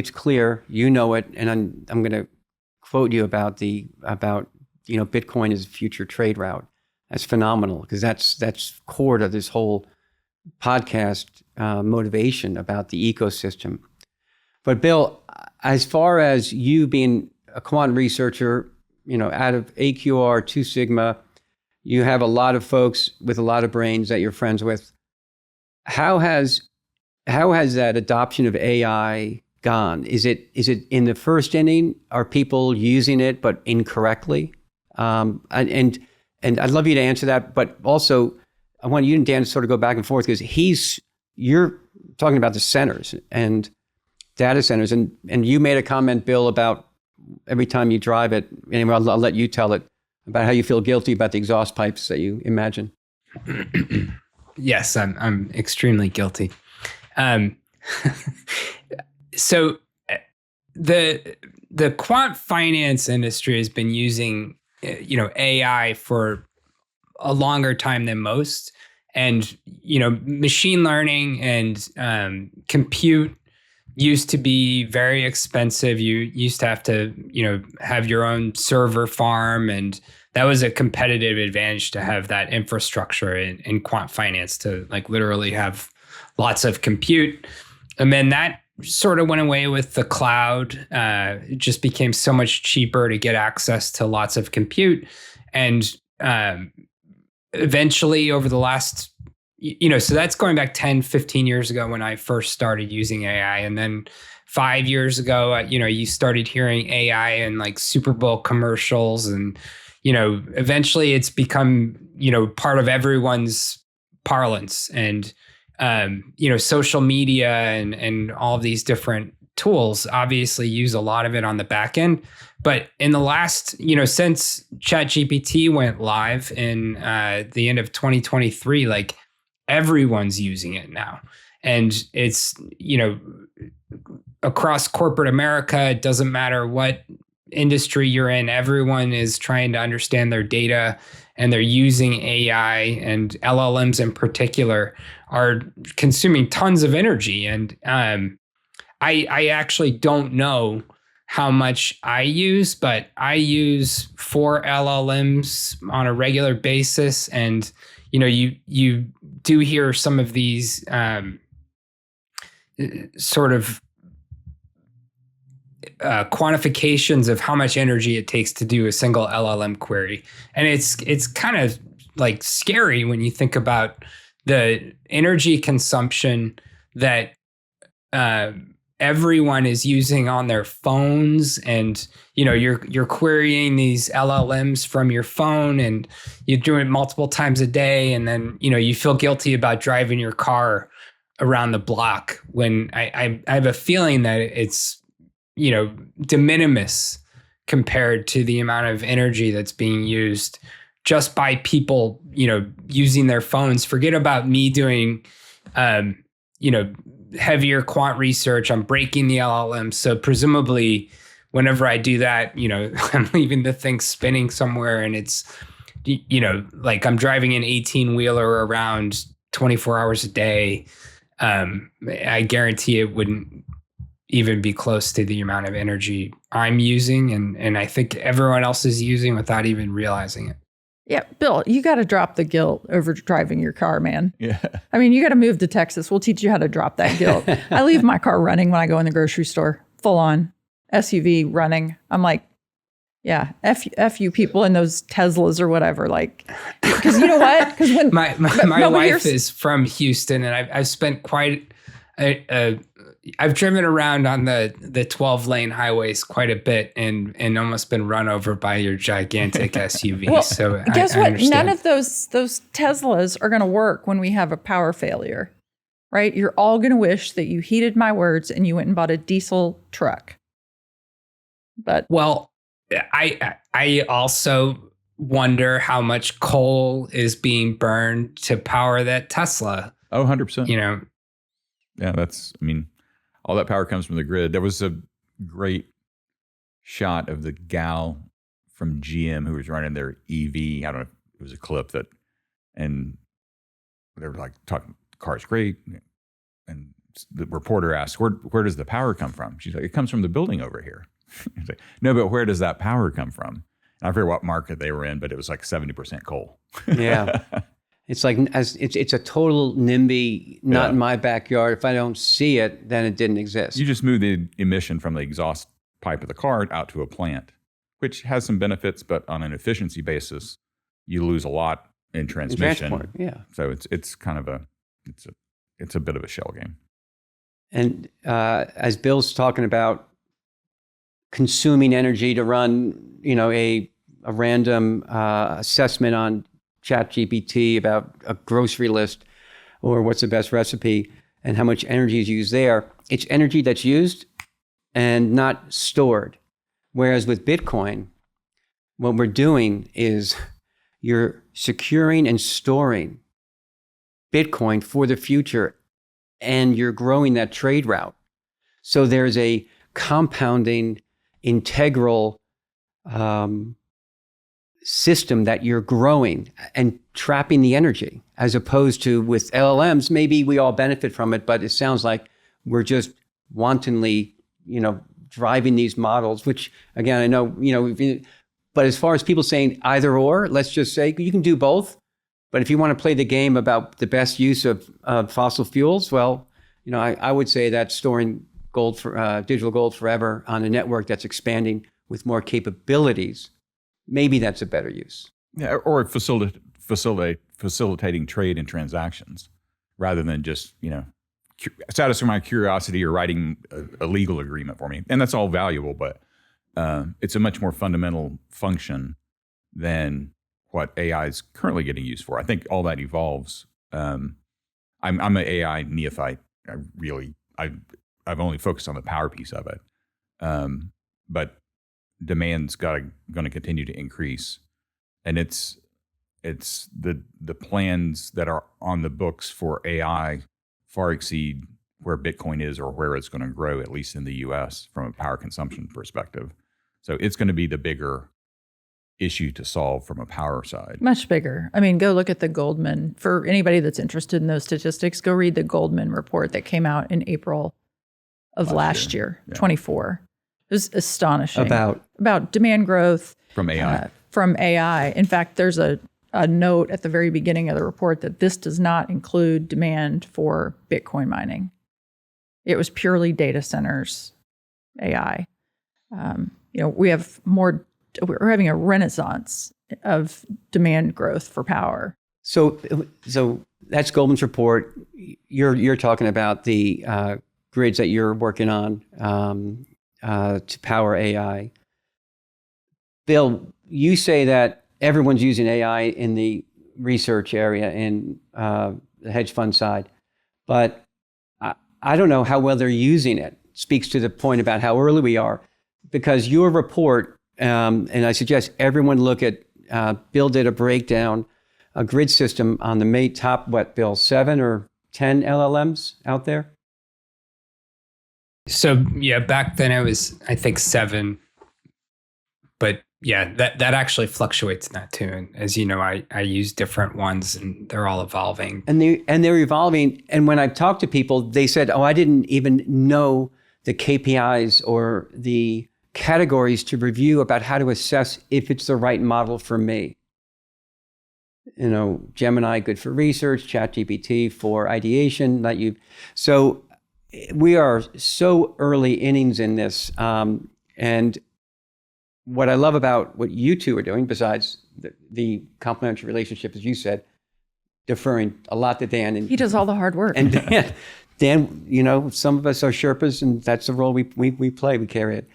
S2: clear, it, and I'm going to quote you about Bitcoin as a future trade route. That's phenomenal, because that's core to this whole podcast motivation about the ecosystem. But Bill, as far as you being a quant researcher, out of AQR, 2 Sigma, you have a lot of folks with a lot of brains that you're friends with. How has that adoption of AI gone? Is it in the first inning? Are people using it but incorrectly? And I'd love you to answer that, but also I want you and Dan to sort of go back and forth, because you're talking about the centers and data centers, and you made a comment, Bill, about every time you drive it. Anyway, I'll let you tell it about how you feel guilty about the exhaust pipes that you imagine.
S1: Yes, I'm extremely guilty. So the quant finance industry has been using AI for a longer time than most, and machine learning and compute used to be very expensive. You used to have to have your own server farm, and that was a competitive advantage to have that infrastructure in quant finance, to literally have lots of compute. And then that sort of went away with the cloud. It just became so much cheaper to get access to lots of compute. And eventually over the last, so that's going back 10, 15 years ago when I first started using AI. And then 5 years ago, you started hearing AI in Super Bowl commercials, and, eventually it's become, part of everyone's parlance. And, social media and all of these different tools obviously use a lot of it on the back end. But in the last, since ChatGPT went live in the end of 2023, everyone's using it now. And it's, across corporate America, it doesn't matter what industry you're in, everyone is trying to understand their data, and they're using AI, and LLMs in particular are consuming tons of energy. And I actually don't know how much I use, but I use 4 LLMs on a regular basis. And, you do hear some of these sort of quantifications of how much energy it takes to do a single LLM query. And it's kind of scary when you think about the energy consumption that everyone is using on their phones, and you're querying these LLMs from your phone, and you're doing it multiple times a day, and then you feel guilty about driving your car around the block when I have a feeling that it's de minimis compared to the amount of energy that's being used just by people using their phones. Forget about me doing heavier quant research. I'm breaking the LLM. So presumably whenever I do that, I'm leaving the thing spinning somewhere, and it's, like I'm driving an 18-wheeler around 24 hours a day. I guarantee it wouldn't even be close to the amount of energy I'm using, and I think everyone else is using without even realizing it.
S3: Yeah, Bill, you got to drop the guilt over driving your car, man.
S4: Yeah.
S3: I mean, you got to move to Texas. We'll teach you how to drop that guilt. I leave my car running when I go in the grocery store, full on SUV running. I'm like, yeah, F you people in those Teslas or whatever. Like, because you know what? Because when
S1: my wife is from Houston, and I've spent I've driven around on the 12-lane highways quite a bit, and almost been run over by your gigantic SUV.
S3: Well,
S1: so
S3: guess
S1: I
S3: what?
S1: understand.
S3: None of those Teslas are going to work when we have a power failure, right? You're all going to wish that you heeded my words and you went and bought a diesel truck. But
S1: well, I also wonder how much coal is being burned to power that Tesla.
S4: Oh, 100%. Yeah, all that power comes from the grid. There was a great shot of the gal from GM who was running their EV. I don't know if it was a clip and they were like talking, the car's great. And the reporter asked, where does the power come from? She's like, it comes from the building over here. He's like, no, but where does that power come from? And I forget what market they were in, but it was like 70% coal.
S2: Yeah. It's like it's a total NIMBY, not in my backyard. If I don't see it, then it didn't exist.
S4: You just move the emission from the exhaust pipe of the car out to a plant, which has some benefits, but on an efficiency basis, you lose a lot in transmission.
S2: Transport, yeah.
S4: So it's kind of it's a bit of a shell game.
S2: And as Bill's talking about consuming energy to run, a random assessment on ChatGPT about a grocery list or what's the best recipe and how much energy is used there. It's energy that's used and not stored. Whereas with Bitcoin, what we're doing is you're securing and storing Bitcoin for the future, and you're growing that trade route. So there's a compounding, integral system that you're growing and trapping the energy, as opposed to with LLMs, maybe we all benefit from it, but it sounds like we're just wantonly, driving these models, which again, I know, but as far as people saying either or, let's just say you can do both. But if you want to play the game about the best use of fossil fuels, well, I would say that storing gold for digital gold forever on a network that's expanding with more capabilities, maybe that's a better use.
S4: Yeah, or facilitating trade and transactions rather than just, satisfying my curiosity or writing a legal agreement for me. And that's all valuable, but it's a much more fundamental function than what AI is currently getting used for. I think all that evolves. I'm an AI neophyte. I've only focused on the power piece of it. But demand's going to continue to increase, and it's the plans that are on the books for AI far exceed where Bitcoin is or where it's going to grow, at least in the US from a power consumption perspective. So it's going to be the bigger issue to solve from a power side.
S3: Much bigger. I mean, go look at the Goldman. For anybody that's interested in those statistics, go read the Goldman report that came out in April of last year, 24. It was astonishing. About demand growth.
S4: From AI.
S3: From AI. In fact, there's a note at the very beginning of the report that this does not include demand for Bitcoin mining. It was purely data centers, AI. We're having a renaissance of demand growth for power.
S2: So that's Goldman's report. You're talking about the grids that you're working on to power AI. Bill, you say that everyone's using AI in the research area in the hedge fund side, but I don't know how well they're using it. Speaks to the point about how early we are, because your report, and I suggest everyone look at, Bill did a breakdown, a grid system on the top, Bill, 7 or 10 LLMs out there?
S1: So yeah, back then it was, I think 7, but yeah, that actually fluctuates in that too. And as you know, I use different ones and they're all evolving.
S2: And they're evolving. And when I've talked to people, they said, oh, I didn't even know the KPIs or the categories to review about how to assess if it's the right model for me. You know, Gemini, good for research, ChatGPT for ideation. So we are so early innings in this. And what I love about what you two are doing, besides the complementary relationship, as you said, deferring a lot to Dan. And
S3: he does all the hard work.
S2: And Dan, you know, some of us are Sherpas, and that's the role we play, we carry it.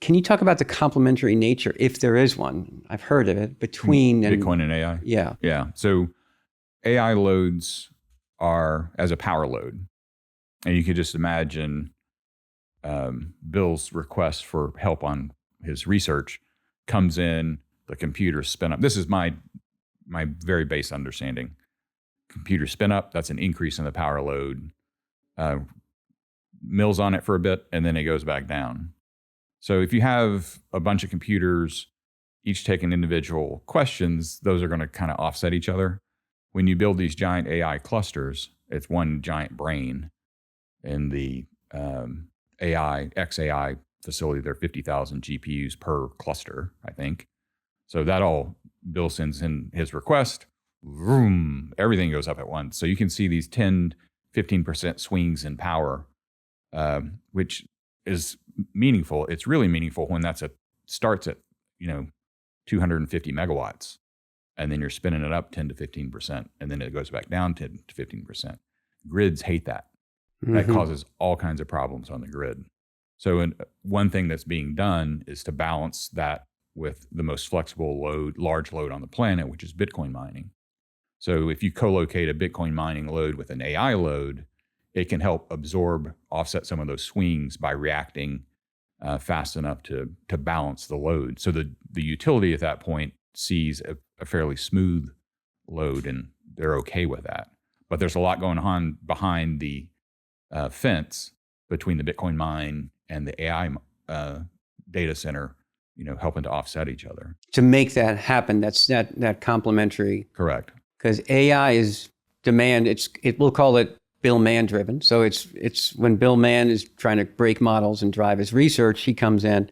S2: Can you talk about the complementary nature, if there is one? I've heard of it, between
S4: Bitcoin and AI?
S2: Yeah.
S4: Yeah. So AI loads are as a power load. And you could just imagine Bill's request for help on his research comes in, the computer spin up. This is my very base understanding. Computer spin up, that's an increase in the power load. Mills on it for a bit, and then it goes back down. So if you have a bunch of computers, each taking individual questions, those are going to kind of offset each other. When you build these giant AI clusters, it's one giant brain. In the XAI facility, there are 50,000 GPUs per cluster, I think. So that all, Bill sends in his request, vroom, everything goes up at once. So you can see these 10, 15% swings in power, which is meaningful. It's really meaningful when starts at 250 megawatts, and then you're spinning it up 10 to 15%, and then it goes back down 10 to 15%. Grids hate that. That causes all kinds of problems on the grid. So one thing that's being done is to balance that with the most flexible load, large load on the planet, which is Bitcoin mining. So if you co-locate a Bitcoin mining load with an AI load, it can help offset some of those swings by reacting fast enough to balance the load. So the utility at that point sees a fairly smooth load, and they're okay with that. But there's a lot going on behind the fence between the Bitcoin mine and the AI data center, helping to offset each other.
S2: To make that happen, that's that complementary.
S4: Correct.
S2: Because AI is demand. We'll call it Bill Mann driven. So it's when Bill Mann is trying to break models and drive his research, he comes in.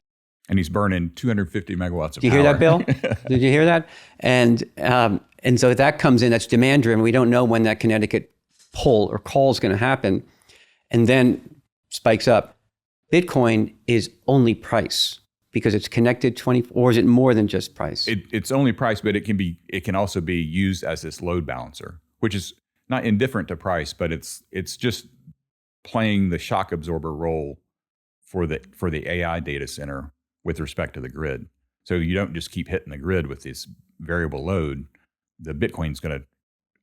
S4: And he's burning 250 megawatts of power.
S2: Did you hear that, Bill? Did you hear that? And so that comes in, that's demand driven. We don't know when that Connecticut pull or call is going to happen. And then spikes up. Bitcoin is only price because it's connected or is it more than just price?
S4: It's only price, but it can also be used as this load balancer, which is not indifferent to price, but it's just playing the shock absorber role for the AI data center with respect to the grid. So you don't just keep hitting the grid with this variable load. The Bitcoin's going to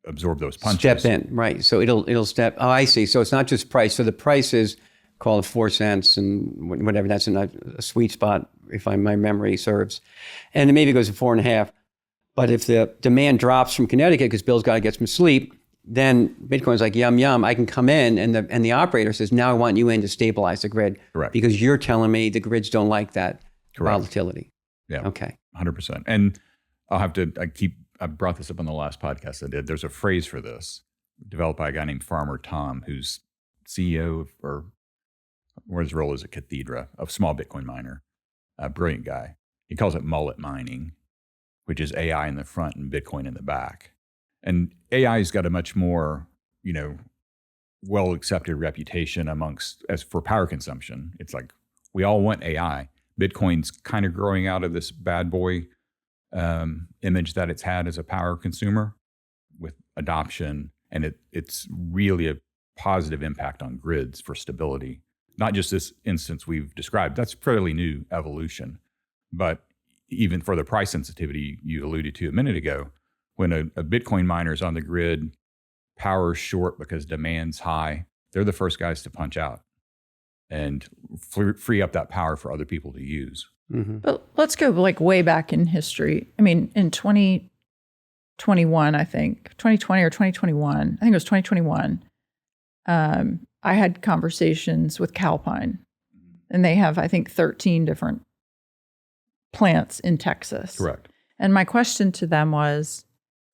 S4: absorb those punches.
S2: Step in, right. So it'll step. Oh, I see. So it's not just price. So the price is, call it 4 cents and whatever. That's in a sweet spot, if my memory serves. And it maybe goes to 4.5. But if the demand drops from Connecticut because Bill's got to get some sleep, then Bitcoin's like, yum, yum, I can come in. And the operator says, now I want you in to stabilize the grid.
S4: Correct.
S2: Because you're telling me the grids don't like that volatility.
S4: Yeah.
S2: Okay.
S4: 100%. And I brought this up on the last podcast I did. There's a phrase for this developed by a guy named Farmer Tom, who's CEO or his role is at Cathedra, a small Bitcoin miner, a brilliant guy. He calls it mullet mining, which is AI in the front and Bitcoin in the back. And AI's got a much more, well accepted reputation as for power consumption. It's like we all want AI. Bitcoin's kind of growing out of this bad boy image that it's had as a power consumer with adoption, and it's really positive impact on grids for stability. Not just this instance we've described, that's fairly new evolution. But even for the price sensitivity you alluded to a minute ago, when a Bitcoin miner is on the grid, power's short because demand's high, they're the first guys to punch out and free up that power for other people to use.
S2: Mm-hmm.
S3: But let's go like way back in history. I mean, in 2021, I think 2020 or 2021, I think it was 2021. I had conversations with Calpine, and they have, I think, 13 different plants in Texas.
S4: Correct.
S3: And my question to them was,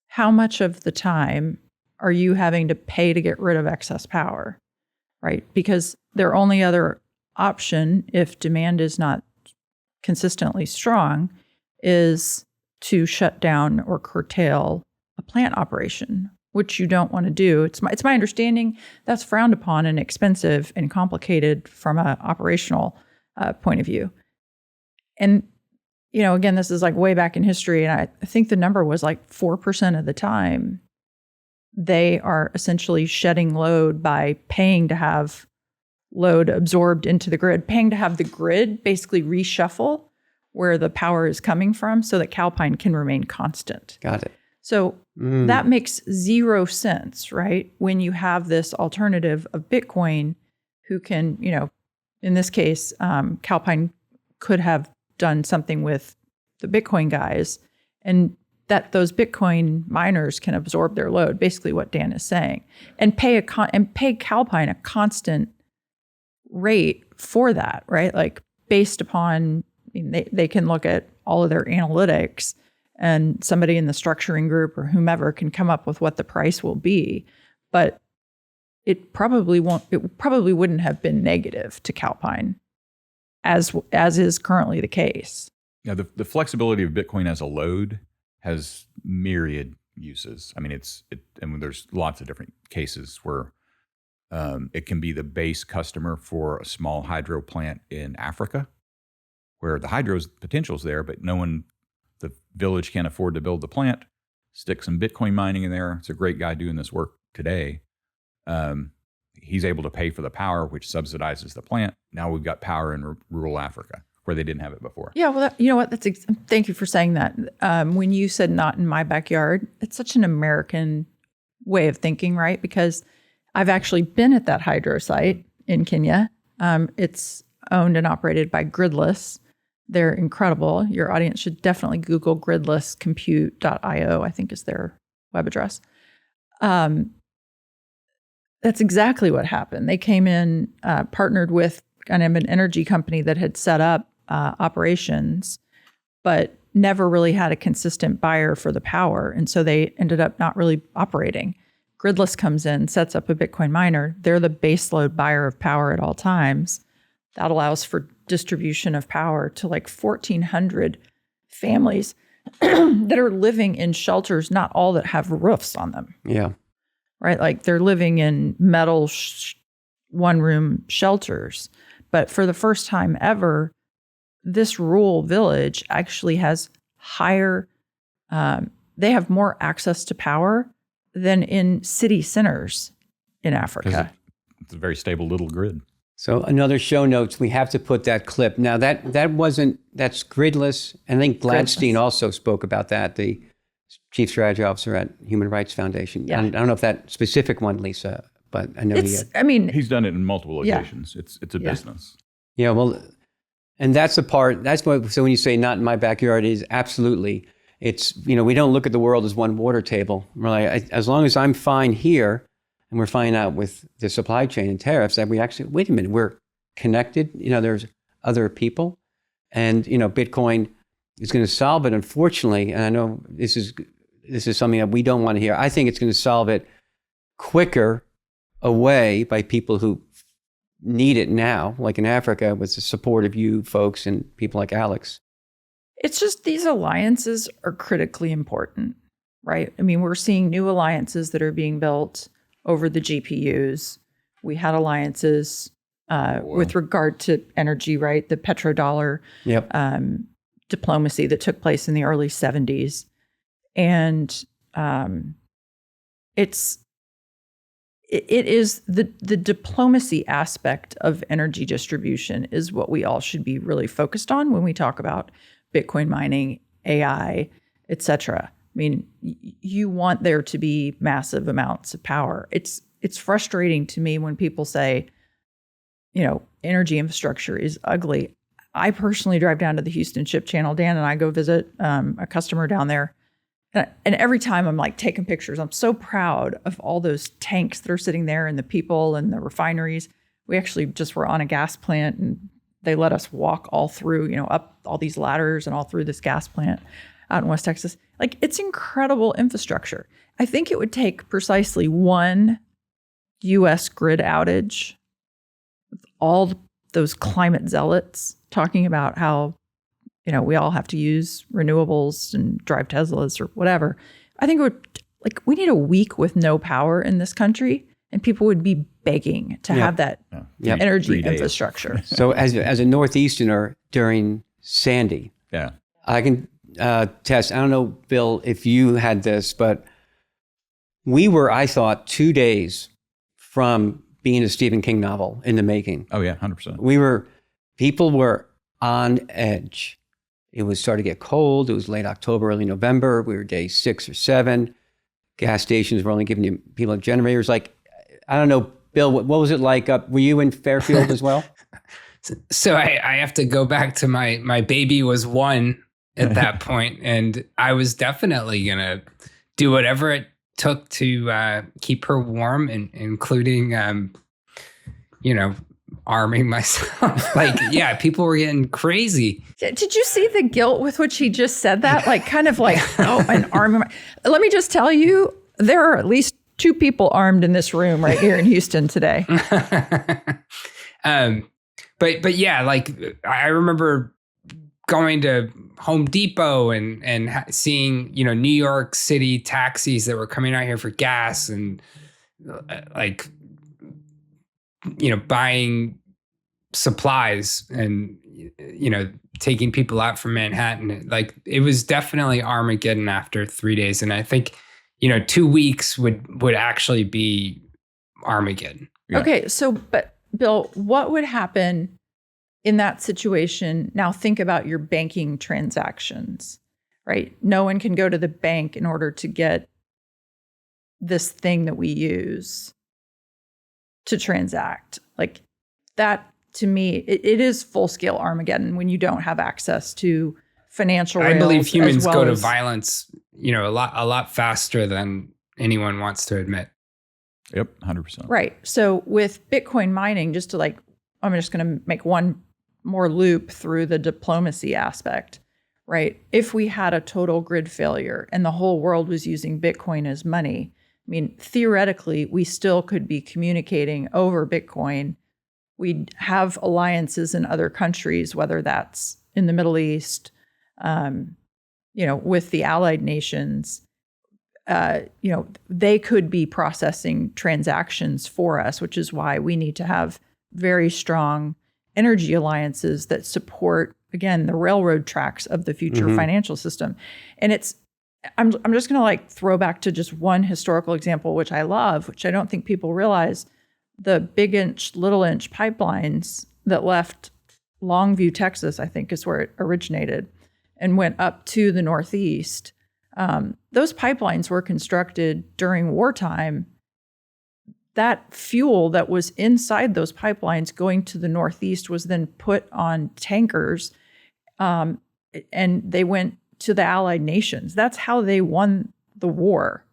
S3: how much of the time are you having to pay to get rid of excess power, right? Because their only other option, if demand is not consistently strong, is to shut down or curtail a plant operation, which you don't want to do. It's my understanding that's frowned upon and expensive and complicated from an operational point of view. And, you know, again, this is like way back in history, and I think the number was like 4% of the time they are essentially shedding load by paying to have load absorbed into the grid, paying to have the grid basically reshuffle where the power is coming from so that Calpine can remain constant.
S2: Got it.
S3: So that makes zero sense, right? When you have this alternative of Bitcoin who can, you know, in this case, Calpine could have done something with the Bitcoin guys, and that those Bitcoin miners can absorb their load, basically what Dan is saying, and pay Calpine a constant rate for that, right? Like based upon, I mean, they can look at all of their analytics, and somebody in the structuring group or whomever can come up with what the price will be, but it probably wouldn't have been negative to Calpine as is currently the case.
S4: Yeah, the flexibility of Bitcoin as a load has myriad uses. I mean, and there's lots of different cases where it can be the base customer for a small hydro plant in Africa, where the hydro's potential's there, but the village can't afford to build the plant. Stick some Bitcoin mining in there. It's a great guy doing this work today. He's able to pay for the power, which subsidizes the plant. Now we've got power in rural Africa where they didn't have it before.
S3: Yeah, well, you know what? Thank you for saying that. When you said not in my backyard, it's such an American way of thinking, right? Because I've actually been at that hydro site in Kenya. It's owned and operated by Gridless. They're incredible. Your audience should definitely Google gridlesscompute.io, I think is their web address. That's exactly what happened. They came in, partnered with kind of an energy company that had set up operations, but never really had a consistent buyer for the power. And so they ended up not really operating. Gridless comes in, sets up a Bitcoin miner. They're the baseload buyer of power at all times. That allows for distribution of power to like 1,400 families that are living in shelters, not all that have roofs on them.
S2: Yeah.
S3: Right? Like they're living in metal one-room shelters. But for the first time ever, this rural village actually has they have more access to power than in city centers in Africa.
S4: It's a very stable little grid.
S2: So another show notes, we have to put that clip. Now that's Gridless. And I think Gladstein also spoke about that, the Chief Strategy Officer at Human Rights Foundation. Yeah. I don't know if that specific one, Lisa, but I know
S4: he's done it in multiple locations. Yeah. It's a business.
S2: Yeah, well, and that's the part, so when you say not in my backyard, it is absolutely, it's, we don't look at the world as one water table. We're like, as long as I'm fine here, and we're finding out with the supply chain and tariffs that we actually, wait a minute, we're connected. There's other people, and Bitcoin is going to solve it. Unfortunately, and I know this is something that we don't want to hear. I think it's going to solve it quicker away by people who need it now, like in Africa, with the support of you folks and people like Alex.
S3: It's just these alliances are critically important, right? I mean, we're seeing new alliances that are being built over the GPUs. We had alliances with regard to energy, right? The petrodollar diplomacy that took place in the early 70s. And it is the diplomacy aspect of energy distribution is what we all should be really focused on when we talk about Bitcoin mining, AI, et cetera. I mean, you want there to be massive amounts of power. It's frustrating to me when people say, energy infrastructure is ugly. I personally drive down to the Houston Ship Channel. Dan and I go visit a customer down there. And every time I'm like taking pictures, I'm so proud of all those tanks that are sitting there and the people and the refineries. We actually just were on a gas plant and they let us walk all through, up all these ladders and all through this gas plant out in West Texas. Like, it's incredible infrastructure. I think it would take precisely one U.S. grid outage with all those climate zealots talking about how we all have to use renewables and drive Teslas or whatever. I think it would, we need a week with no power in this country, and people would be begging to have that energy infrastructure.
S2: So as a Northeasterner during Sandy, I can test, I don't know, Bill, if you had this, but we were, I thought, 2 days from being a Stephen King novel in the making.
S4: Oh yeah, 100%.
S2: People were on edge. It was starting to get cold. It was late October, early November. We were day 6 or 7. Gas stations were only giving people generators. I don't know, Bill, what was it like up? Were you in Fairfield as well?
S1: So I have to go back to my baby was 1 at that point, and I was definitely going to do whatever it took to keep her warm, and including, arming myself. People were getting crazy.
S3: Did you see the guilt with which he just said that? An arm. Let me just tell you, there are at least 2 people armed in this room right here in Houston today.
S1: But yeah, I remember going to Home Depot and seeing, New York City taxis that were coming out here for gas and buying supplies and, taking people out from Manhattan. It was definitely Armageddon after 3 days. And I think, 2 weeks would actually be Armageddon.
S3: Yeah. Okay. So, but Bill, what would happen in that situation? Now think about your banking transactions, right? No one can go to the bank in order to get this thing that we use to transact. That, to me, it is full-scale Armageddon when you don't have access to financial rails.
S1: I believe humans go to violence, a lot faster than anyone wants to admit.
S4: Yep, 100%.
S3: Right. So with Bitcoin mining, I'm just going to make one more loop through the diplomacy aspect, right? If we had a total grid failure and the whole world was using Bitcoin as money, theoretically, we still could be communicating over Bitcoin. We'd have alliances in other countries, whether that's in the Middle East, with the allied nations. They could be processing transactions for us, which is why we need to have very strong energy alliances that support, again, the railroad tracks of the future financial system. And I'm just going to throw back to just one historical example, which I love, which I don't think people realize. The Big Inch, Little Inch pipelines that left Longview, Texas, I think is where it originated, and went up to the Northeast. Those pipelines were constructed during wartime. That fuel that was inside those pipelines going to the Northeast was then put on tankers, and they went to the allied nations. That's how they won the war.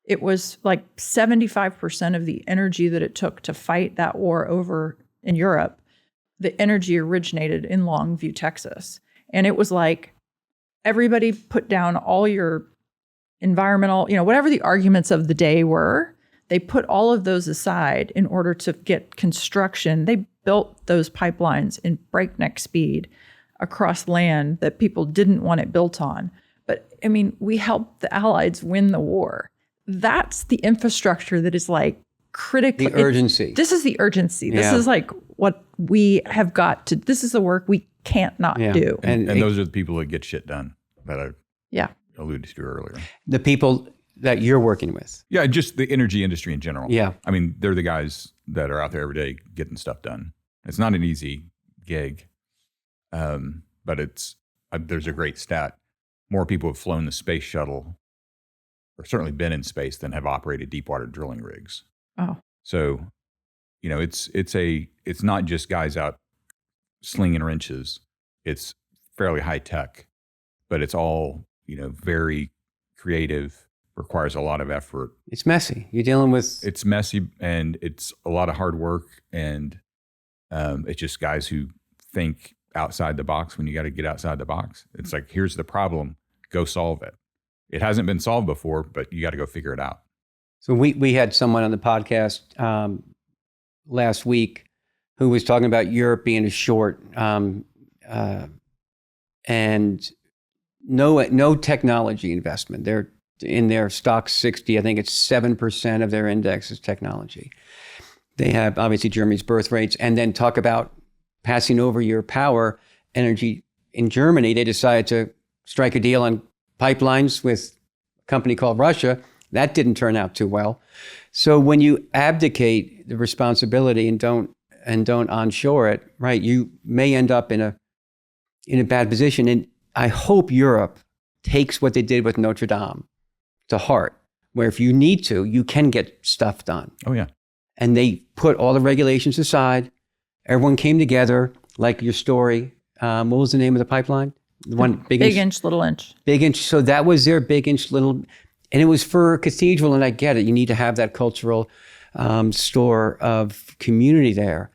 S3: It was 75% of the energy that it took to fight that war over in Europe. The energy originated in Longview, Texas. And it was everybody put down all your environmental, whatever the arguments of the day were, they put all of those aside in order to get construction. They built those pipelines in breakneck speed across land that people didn't want it built on. But we helped the Allies win the war. That's the infrastructure that is critical.
S2: The urgency.
S3: This is the urgency. This is what we have got to, this is the work we can't not do.
S4: And those are the people that get shit done that I alluded to earlier.
S2: The people that you're working with?
S4: Yeah, just the energy industry in general.
S2: Yeah.
S4: I mean, they're the guys that are out there every day getting stuff done. It's not an easy gig, but there's a great stat. More people have flown the space shuttle, or certainly been in space, than have operated deepwater drilling rigs.
S3: Oh.
S4: So, it's not just guys out slinging wrenches. It's fairly high tech, but it's all, very creative, requires a lot of effort.
S2: It's messy. You're dealing with...
S4: It's messy, and it's a lot of hard work, and it's just guys who think outside the box when you got to get outside the box. It's like, here's the problem, go solve it. It hasn't been solved before, but you got to go figure it out.
S2: So we had someone on the podcast last week who was talking about Europe being a short and no technology investment. They're in their stock 60. I think it's 7% of their index is technology. They have obviously Germany's birth rates, and then talk about passing over your power energy. In Germany, they decided to strike a deal on pipelines with a company called Russia. That didn't turn out too well. So when you abdicate the responsibility and don't onshore it, right, you may end up in a bad position. And I hope Europe takes what they did with Notre Dame to heart, where if you need to, you can get stuff done.
S4: Oh, yeah.
S2: And they put all the regulations aside. Everyone came together, like your story. What was the name of the pipeline? The one
S3: big inch, little inch.
S2: Big inch. So that was their big inch, little, and it was for a cathedral. And I get it. You need to have that cultural store of community there.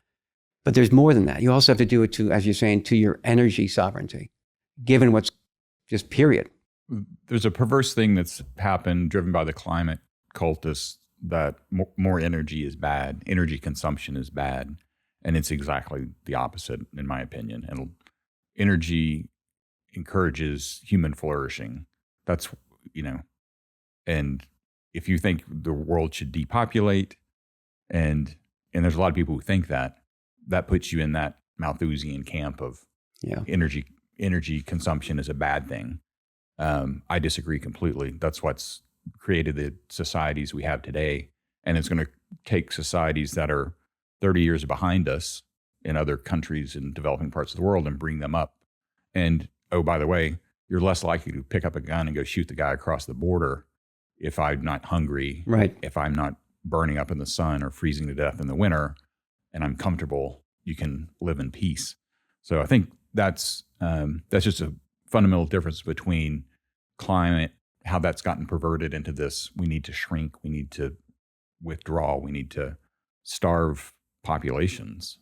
S2: But there's more than that. You also have to do it to, as you're saying, to your energy sovereignty, given what's just period.
S4: There's a perverse thing that's happened, driven by the climate cultists, that more energy is bad. Energy consumption is bad. And it's exactly the opposite, in my opinion. And energy encourages human flourishing. That's, and if you think the world should depopulate, and there's a lot of people who think that puts you in that Malthusian camp of energy consumption is a bad thing. I disagree completely. That's what's created the societies we have today. And it's going to take societies that are 30 years behind us in other countries in developing parts of the world and bring them up. And, oh, by the way, you're less likely to pick up a gun and go shoot the guy across the border if I'm not hungry,
S2: right? If
S4: I'm not burning up in the sun or freezing to death in the winter, and I'm comfortable, you can live in peace. So I think that's just a fundamental difference between climate, how that's gotten perverted into this. We need to shrink. We need to withdraw. We need to starve populations,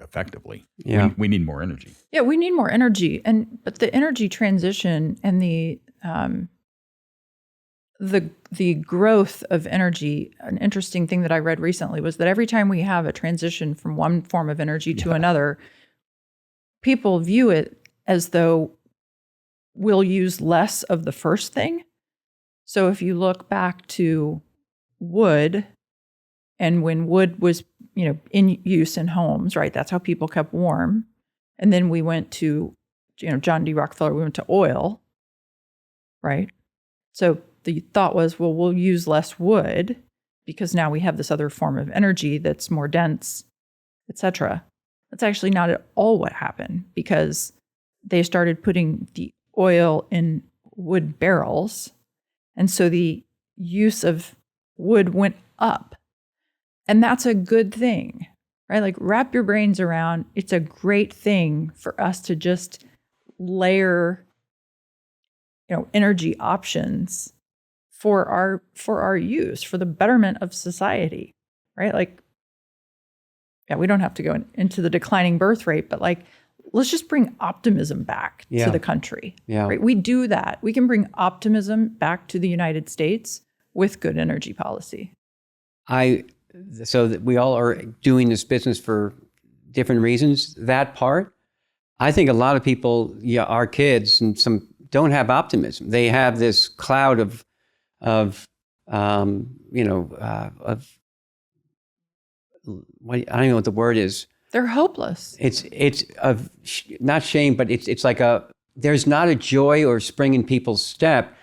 S4: effectively.
S2: Yeah.
S4: We need more energy.
S3: Yeah, we need more energy. But the energy transition and the growth of energy, an interesting thing that I read recently was that every time we have a transition from one form of energy to another, people view it as though we'll use less of the first thing. So if you look back to wood, and when wood was, in use in homes, right? That's how people kept warm. And then we went to, John D. Rockefeller, we went to oil, right? So the thought was, well, we'll use less wood because now we have this other form of energy that's more dense, et cetera. That's actually not at all what happened, because they started putting the oil in wood barrels. And so the use of wood went up. And that's a good thing, right? Like, wrap your brains around, it's a great thing for us to just layer, energy options for our use, for the betterment of society, right? Like, yeah, we don't have to go into the declining birth rate, but let's just bring optimism back to the country.
S2: Yeah.
S3: Right? We do that. We can bring optimism back to the United States with good energy policy.
S2: So that we all are doing this business for different reasons. That part, I think a lot of people, our kids and some don't have optimism. They have this cloud of I don't know what the word is.
S3: They're hopeless.
S2: It's of not shame, but it's like there's not a joy or spring in people's step.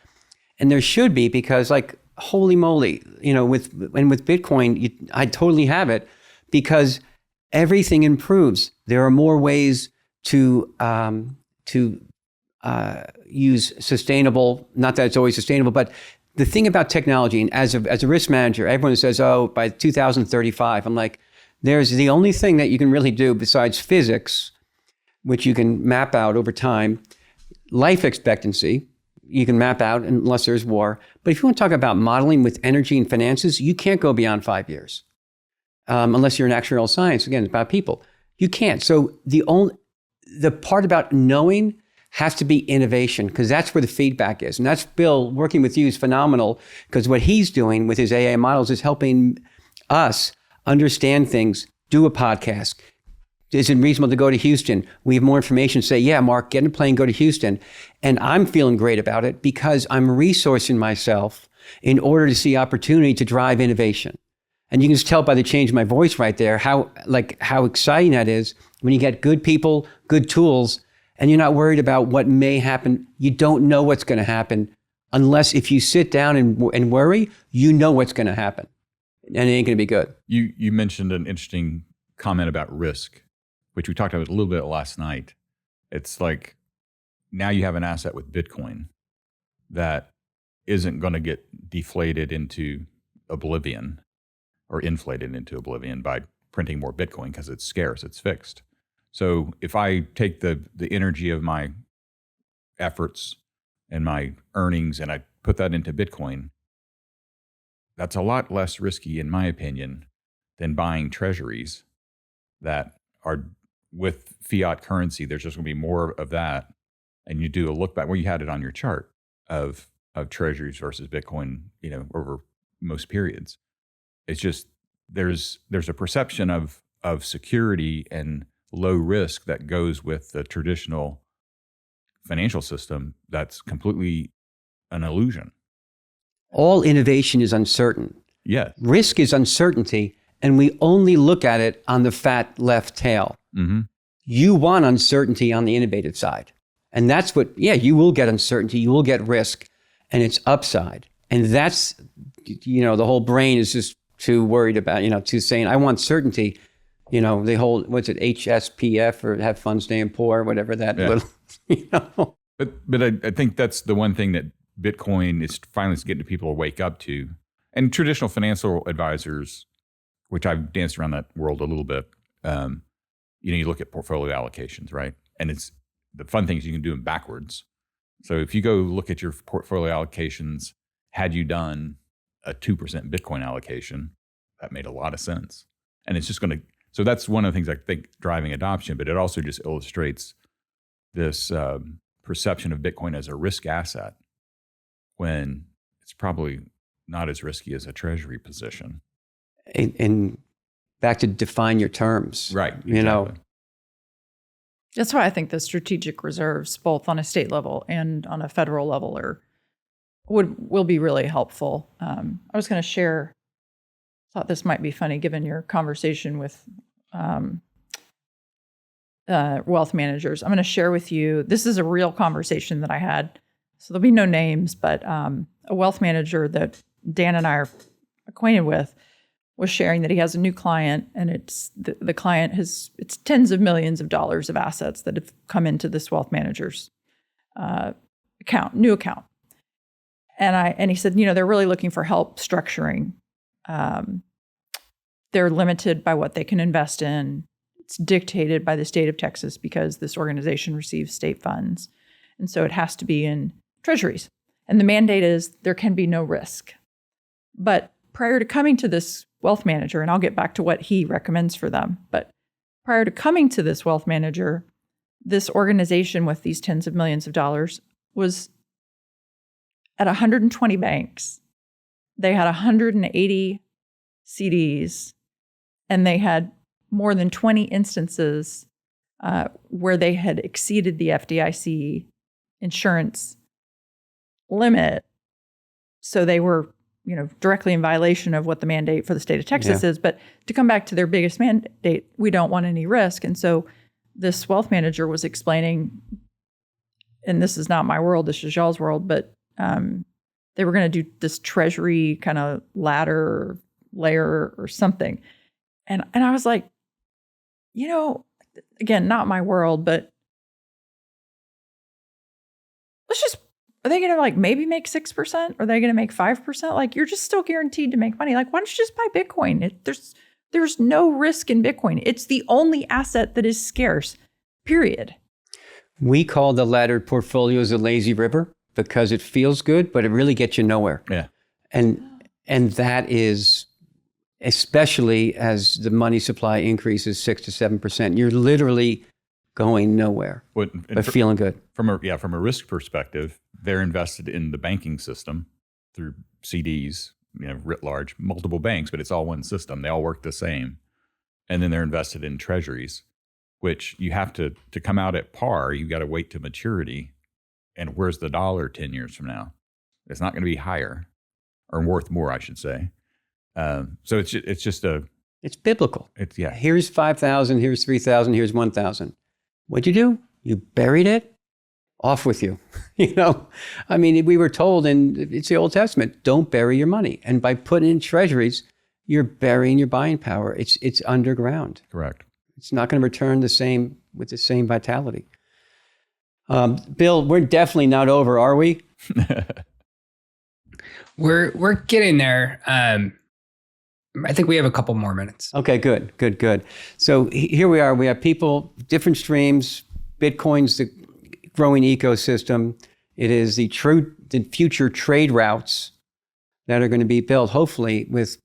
S2: And there should be, because like, holy moly, with Bitcoin, I totally have it, because everything improves. There are more ways to use sustainable, not that it's always sustainable, but the thing about technology, and as a risk manager, everyone says, oh, by 2035, I'm like, there's the only thing that you can really do besides physics, which you can map out over time, life expectancy, you can map out unless there's war. But if you want to talk about modeling with energy and finances, you can't go beyond 5 years. Unless you're in actuarial science, again, it's about people. You can't. So the part about knowing has to be innovation, because that's where the feedback is. And that's Bill working with you is phenomenal, because what he's doing with his AI models is helping us understand things, do a podcast. Is it reasonable to go to Houston? We have more information. Say, yeah, Mark, get in a plane, go to Houston. And I'm feeling great about it because I'm resourcing myself in order to see opportunity to drive innovation. And you can just tell by the change in my voice right there how exciting that is when you get good people, good tools, and you're not worried about what may happen. You don't know what's going to happen unless if you sit down and worry, you know what's going to happen. And it ain't going to be good.
S4: You mentioned an interesting comment about risk, which we talked about a little bit last night. It's like now you have an asset with Bitcoin that isn't going to get deflated into oblivion or inflated into oblivion by printing more Bitcoin because it's scarce, it's fixed. So if I take the energy of my efforts and my earnings and I put that into Bitcoin, that's a lot less risky, in my opinion, than buying treasuries that are with fiat currency. There's just going to be more of that. And you do a look back where you had it on your chart of treasuries versus Bitcoin, over most periods. It's just there's a perception of security and low risk that goes with the traditional financial system that's completely an illusion.
S2: All innovation is uncertain.
S4: Yeah.
S2: Risk is uncertainty, and we only look at it on the fat left tail.
S4: Mm-hmm.
S2: You want uncertainty on the innovative side. And that's you will get uncertainty, you will get risk, and it's upside. And that's, the whole brain is just too worried about, too saying, I want certainty. They hold, what's it, HSPF, or have fun staying poor, whatever that little,
S4: But I think that's the one thing that Bitcoin is finally getting people to wake up to. And traditional financial advisors, which I've danced around that world a little bit, you look at portfolio allocations, right? And it's the fun thing is you can do them backwards. So if you go look at your portfolio allocations, had you done a 2% Bitcoin allocation, that made a lot of sense. And it's just so that's one of the things I think driving adoption, but it also just illustrates this perception of Bitcoin as a risk asset when it's probably not as risky as a treasury position.
S2: And back to define your terms.
S4: Right. Exactly.
S3: That's why I think the strategic reserves, both on a state level and on a federal level, will be really helpful. I was going to share, thought this might be funny given your conversation with wealth managers. I'm going to share with you, this is a real conversation that I had. So there'll be no names, but a wealth manager that Dan and I are acquainted with was sharing that he has a new client, and it's the client it's tens of millions of dollars of assets that have come into this wealth manager's new account. And he said, they're really looking for help structuring. They're limited by what they can invest in. It's dictated by the state of Texas because this organization receives state funds. And so it has to be in treasuries. And the mandate is there can be no risk. But prior to coming to this wealth manager, and I'll get back to what he recommends for them, but prior to coming to this wealth manager, this organization with these tens of millions of dollars was at 120 banks. They had 180 CDs, and they had more than 20 instances where they had exceeded the FDIC insurance limit. So they were, directly in violation of what the mandate for the state of Texas is. But to come back to their biggest mandate, we don't want any risk. And so this wealth manager was explaining, and this is not my world, this is y'all's world, but they were going to do this treasury kind of ladder layer or something. And I was like, again, not my world, but are they going to like maybe make 6%? Are they going to make 5%? Like, you're just still guaranteed to make money. Like, why don't you just buy Bitcoin? There's no risk in Bitcoin. It's the only asset that is scarce, period.
S2: We call the laddered portfolios a lazy river because it feels good, but it really gets you nowhere.
S4: Yeah.
S2: And that is, especially as the money supply increases 6 to 7%, you're literally going nowhere, but feeling good.
S4: From a risk perspective, they're invested in the banking system through CDs, writ large, multiple banks, but it's all one system. They all work the same. And then they're invested in treasuries, which you have to come out at par, you've got to wait to maturity. And where's the dollar 10 years from now? It's not going to be higher or worth more, I should say. So it's
S2: biblical. Here's 5,000, here's 3,000, here's 1,000. What'd you do? You buried it? Off with you. I mean, we were told, and it's the Old Testament, don't bury your money. And by putting in treasuries, you're burying your buying power. It's underground.
S4: Correct.
S2: It's not going to return with the same vitality. Bill, we're definitely not over, are we?
S1: We're getting there. I think we have a couple more minutes.
S2: Okay, good. So here we are. We have people, different streams. Bitcoin's the growing ecosystem. It is the future trade routes that are going to be built, hopefully with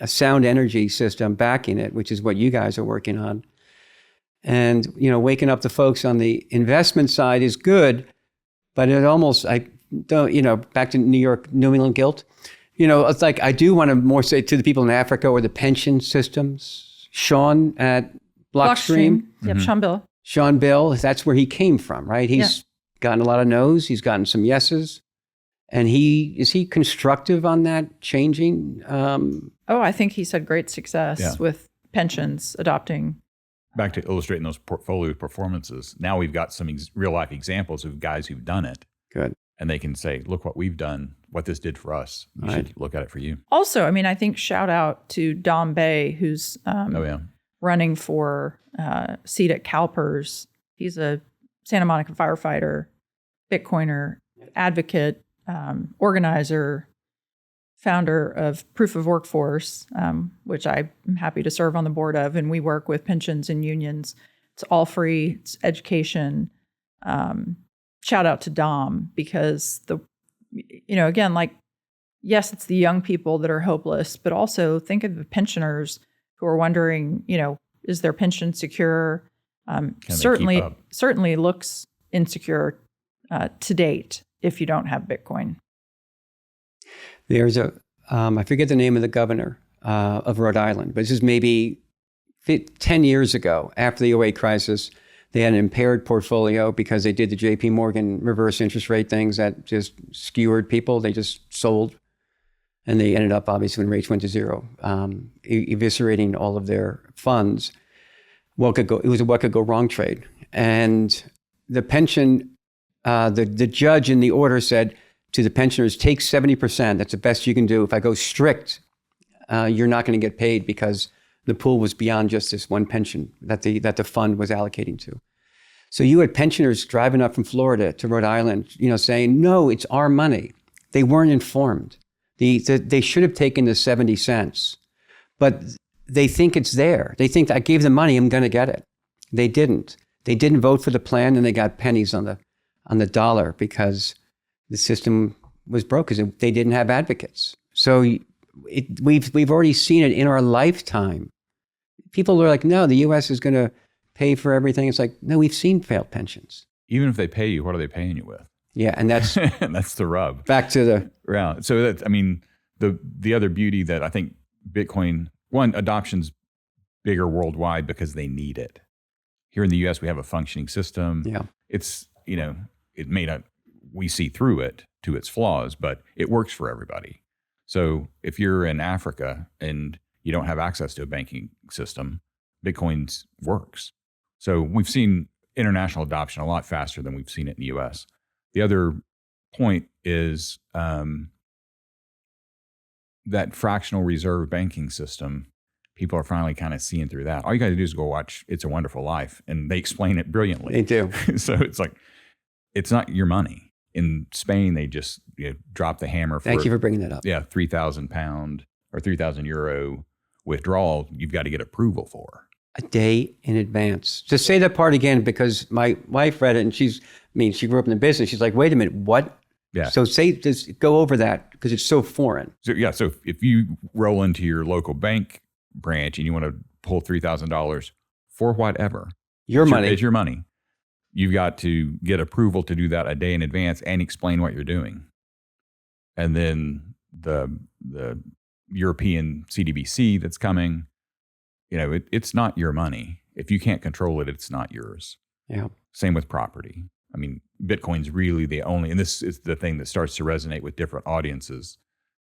S2: a sound energy system backing it, which is what you guys are working on. And, waking up the folks on the investment side is good, but it almost, back to New England guilt. It's like, I do want to more say to the people in Africa or the pension systems, Sean at Blockstream.
S3: Yep,
S2: mm-hmm. Sean Bill, that's where he came from, right? He's gotten a lot of no's. He's gotten some yeses. And is he constructive on that changing?
S3: I think he's had great success with pensions adopting.
S4: Back to illustrating those portfolio performances. Now we've got some real life examples of guys who've done it.
S2: Good.
S4: And they can say, look what we've done, what this did for us. You should look at it for you.
S3: Also, I think shout out to Dom Bay, who's running for seat at CalPERS. He's a Santa Monica firefighter, Bitcoiner, advocate, organizer, founder of Proof of Workforce, which I'm happy to serve on the board of. And we work with pensions and unions. It's all free. It's education. Shout out to Dom, because again, like, yes, it's the young people that are hopeless, but also think of the pensioners who are wondering, is their pension secure? Certainly looks insecure to date if you don't have Bitcoin.
S2: There's I forget the name of the governor of Rhode Island, but this is maybe 10 years ago, after the 2008 crisis. They had an impaired portfolio because they did the JP Morgan reverse interest rate things that just skewered people. They just sold. And they ended up, obviously, when rates went to zero, eviscerating all of their funds. It was a what could go wrong trade. And the pension, the judge in the order said to the pensioners, take 70%. That's the best you can do. If I go strict, you're not going to get paid, because the pool was beyond just this one pension that the fund was allocating to. So you had pensioners driving up from Florida to Rhode Island, saying, no, it's our money. They weren't informed. They should have taken the 70 cents, but they think it's there. They think, I gave them money, I'm going to get it. They didn't. They didn't vote for the plan, and they got pennies on the dollar because the system was broke, because they didn't have advocates. So we've already seen it in our lifetime. People are like, no, the U.S. is going to pay for everything. It's like, no, we've seen failed pensions.
S4: Even if they pay you, what are they paying you with?
S2: Yeah, and that's
S4: that's the rub.
S2: Back to the
S4: round. So the other beauty that I think Bitcoin, one, adoption's bigger worldwide because they need it. Here in the U.S., we have a functioning system.
S2: Yeah,
S4: it's it may not, we see through it to its flaws, but it works for everybody. So if you're in Africa and you don't have access to a banking system, Bitcoin works. So we've seen international adoption a lot faster than we've seen it in the U.S. The other point is that fractional reserve banking system, people are finally kind of seeing through that. All you got to do is go watch It's a Wonderful Life, and they explain it brilliantly.
S2: They do.
S4: So it's like, it's not your money. In Spain, they just drop the hammer for
S2: Thank you for bringing that up.
S4: yeah, £3,000 or €3,000 withdrawal. You've got to get approval for
S2: A day in advance. Just say that part again, because my wife read it and she grew up in the business. She's like, wait a minute, what?
S4: Yeah.
S2: So just go over that because it's so foreign.
S4: So yeah, so if you roll into your local bank branch and you want to pull $3,000 for whatever, it's your money. You've got to get approval to do that a day in advance and explain what you're doing. And then the European CDBC that's coming, it's not your money. If you can't control it, it's not yours.
S2: Yeah.
S4: Same with property. I mean, Bitcoin's really the only, and this is the thing that starts to resonate with different audiences.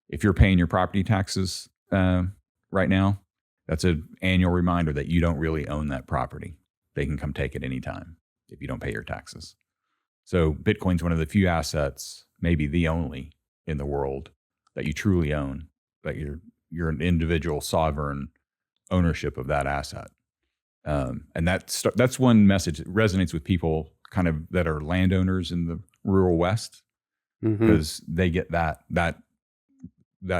S4: If you're paying your property taxes right now, that's an annual reminder that you don't really own that property. They can come take it anytime if you don't pay your taxes. So Bitcoin's one of the few assets, maybe the only in the world, that you truly own, that you're an individual sovereign ownership of that asset. And that's one message that resonates with people kind of that are landowners in the rural West, because they get that